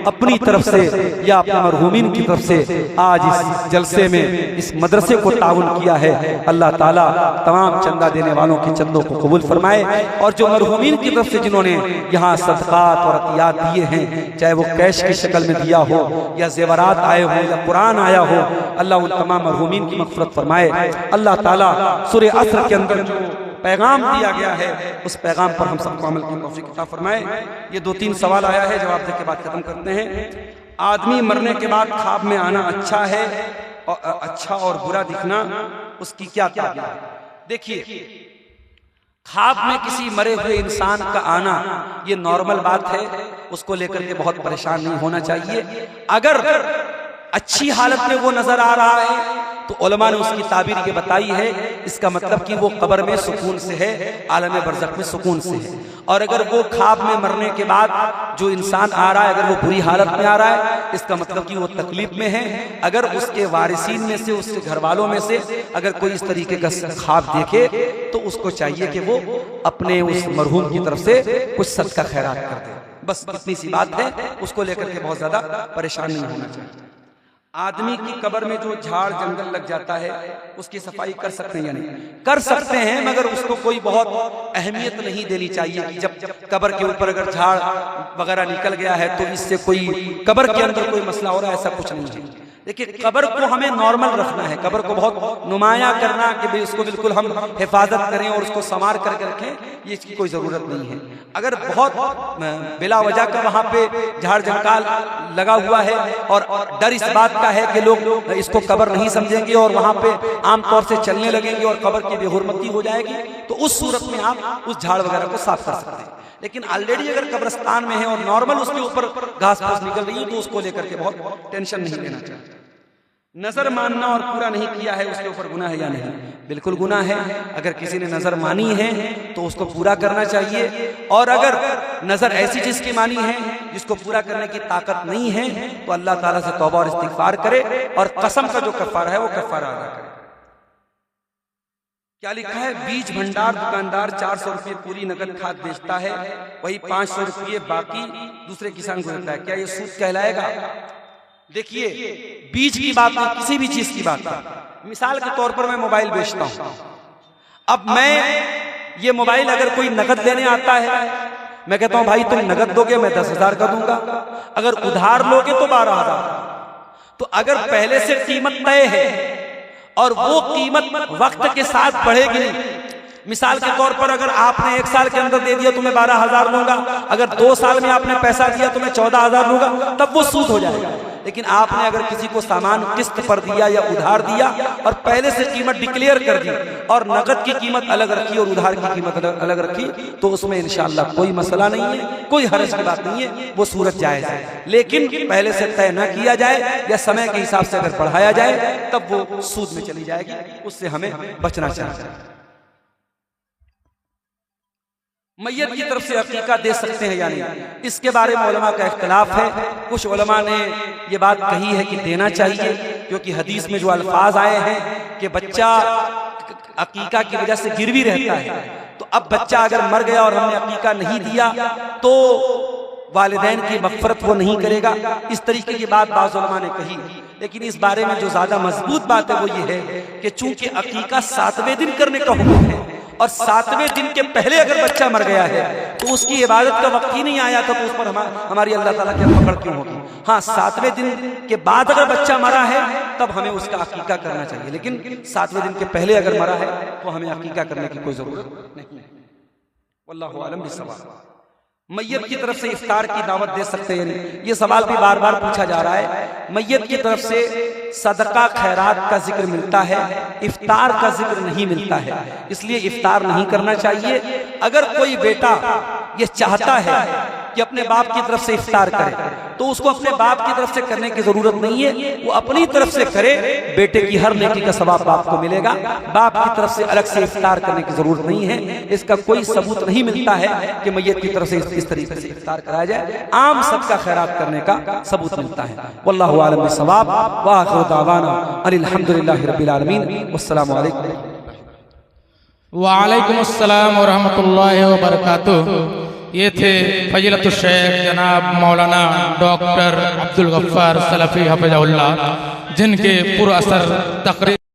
अपनी तरफ से या अपने मरहूमीन की तरफ से आज इस जलसे में इस मदरसे को ताउन किया है। अल्लाह ताला तमाम चंदा देने वालों के चंदों को कबूल फरमाए, और जो मरहूमीन की तरफ से जिन्होंने यहाँ सदक़ात और अतियात दिए हैं, चाहे वो कैश की शक्ल में दिया हो या जेवरात आए हो या कुरान आया हो, अल्लाह उन तमाम मरहूमीन की मग़फ़िरत फरमाए। अल्लाह ताला सूरे असर के अंदर जो पैगाम दिया गया है उस पैगाम पर हम सबको अमल की तौफीक अता फरमाए। ये 2-3 सवाल आया है, जवाब देने के बाद खत्म करते हैं। आदमी मरने के बाद ख्वाब में आना अच्छा है, और अच्छा और बुरा दिखना, उसकी क्या ताबीर है? देखिए, ख्वाब में किसी मरे हुए इंसान का आना ये नॉर्मल बात है, उसको लेकर के बहुत परेशान नहीं होना चाहिए। अगर अच्छी हालत में वो नजर आ रहा है तो उलमा ने उसकी ताबीर ये बताई है, इसका मतलब कि वो कब्र में सुकून से है, आलम बरज़ख में सुकून से है। और अगर वो ख्वाब में मरने के बाद जो इंसान आ रहा है अगर वो बुरी हालत में आ रहा है, इसका मतलब कि वो तकलीफ में है। अगर उसके वारिसीन में से, उसके घर वालों में से अगर कोई इस तरीके का ख्वाब देखे तो उसको चाहिए कि वो अपने उस मरहूम की तरफ से कुछ सदका खैरात कर दे। बस इतनी सी बात है, उसको लेकर के बहुत ज्यादा परेशान नहीं होना चाहिए। आदमी की कब्र में जो झाड़ जंगल लग जाता है उसकी सफाई कर सकते हैं या नहीं? कर सकते हैं, मगर उसको कोई बहुत अहमियत नहीं देनी चाहिए कि जब कब्र के ऊपर अगर झाड़ वगैरह निकल गया है तो इससे कोई कब्र के अंदर कोई मसला हो रहा है, ऐसा कुछ नहीं है। देखिए कब्र को हमें नॉर्मल रखना है, कब्र को बहुत नुमाया करना कि भाई उसको बिल्कुल हम हिफाजत करें और उसको संवार करके रखें, ये इसकी कोई जरूरत नहीं है। अगर बहुत बिला वजह का वहां पे झाड़ जंकाल लगा हुआ है और डर इस बात का है कि लोग इसको कब्र नहीं समझेंगे और वहां पे आमतौर से चलने लगेंगे और कब्र की बेहुरमती हो जाएगी, तो उस सूरत में आप उस झाड़ वगैरह को साफ कर सकते हैं। लेकिन ऑलरेडी अगर कब्रिस्तान में है और नॉर्मल उसके ऊपर घास फूस निकल रही है तो उसको लेकर के बहुत टेंशन नहीं लेना चाहिए। नजर मानना और पूरा नहीं किया है उसके ऊपर गुनाह है या नहीं? बिल्कुल गुनाह है। अगर किसी ने नजर मानी है तो उसको पूरा करना चाहिए, और अगर नजर ऐसी चीज की मानी है जिसको पूरा करने की ताकत नहीं है तो अल्लाह ताला से तौबा और इस्तिगफार करे और कसम का जो कफारा है वो कफारा अदा करे। क्या लिखा है? बीज भंडार दुकानदार 400 रुपये पूरी नकद खाद बेचता है, वही 500 रुपये बाकी दूसरे किसान को देता है, क्या ये सूद कहलाएगा? देखिए बीज की बात नहीं, किसी भी चीज की बात नहीं। मिसाल के तौर पर मैं मोबाइल बेचता हूं, अब मैं ये मोबाइल अगर कोई नकद लेने आता है, मैं कहता हूं भाई तुम नकद दोगे मैं 10,000 का दूंगा, अगर उधार लोगे तो 12,000। तो अगर पहले से कीमत तय है और वो कीमत वक्त के साथ बढ़ेगी नहीं, मिसाल के तौर पर अगर आपने 1 साल के अंदर दे दिया तो मैं 12,000 लूंगा, अगर 2 साल में आपने पैसा दिया तो मैं 14,000 लूंगा, तब वो सूद हो जाएगा। लेकिन आपने अगर किसी को सामान किस्त पर दिया या उधार दिया और पहले से कीमत डिक्लेयर कर दी और नकद की कीमत अलग रखी और उधार की कीमत अलग रखी, तो उसमें इंशाअल्लाह कोई मसला नहीं है, कोई हर्ज की बात नहीं है, वो सूरत जायज है। लेकिन पहले से तय न किया जाए या समय के हिसाब से अगर बढ़ाया जाए तब वो सूद में चली जाएगी, उससे हमें बचना चाहिए। मैयत की तरफ से अकीका दे सकते हैं या नहीं, इसके बारे में उलमा का इख्तिलाफ है। कुछ उलमा ने ये बात कही है कि देना चाहिए, क्योंकि हदीस में जो अल्फाज आए हैं कि बच्चा अकीका की वजह से गिरवी रहता है, तो अब बच्चा अगर मर गया और हमने अकीका नहीं दिया तो वालिदैन की मग़फ़िरत वो नहीं करेगा, इस तरीके की बात बाज़ उलमा ने कही। लेकिन इस बारे में जो ज्यादा मजबूत बात है वो ये है कि चूंकि अकीका 7वें दिन करने का हुक्म है और 7वें दिन के पहले अगर बच्चा मर गया है तो उसकी इबादत का वक्त ही नहीं आया था, तो उस पर हमारी अल्लाह ताला की पकड़ क्यों होगी? हाँ, 7वें दिन के बाद अगर बच्चा मरा है तब हमें उसका अकीका करना चाहिए, लेकिन 7वें दिन के पहले अगर मरा है तो हमें अकीका करने की कोई जरूरत नहीं है। वल्लाहु आलम बिस्सवाब। मैयत की तरफ से इफ्तार की दावत दे सकते हैं? ये सवाल भी बार बार पूछा जा रहा है। मैयत की तरफ से सदका खैरात का जिक्र मिलता है, इफ्तार का जिक्र नहीं मिलता है, इसलिए इफ्तार नहीं करना चाहिए। अगर कोई बेटा ये चाहता है कि अपने बाप की तरफ से इफ्तार करे तो उसको अपने बाप की तरफ से करने की जरूरत नहीं है, वो अपनी तरफ से करे, बेटे की हर नेकी का सवाब बाप को मिलेगा। बाप की तरफ से अलग से इफ्तार करने की जरूरत नहीं है। इसका कोई सबूत नहीं मिलता है कि मैयत की तरफ से इस तरीके से इफ्तार कराया जाए। आम सबका खैरात करने का सबूत मिलता है। वल्लाहु आलम बिस्सवाब व आखिरु दावाना अनिल हम्दुलिल्लाहि रब्बिल आलमीन। वस्सलामु अलैकुम। वालेकुम अस्सलाम व रहमतुल्लाहि व बरकातुहू। ये थे फजीलतुल शेख जनाब मौलाना डॉक्टर अब्दुल गफ्फार सलफी हफ़िज़हुल्लाह, जिनके पुरअसर तकरीर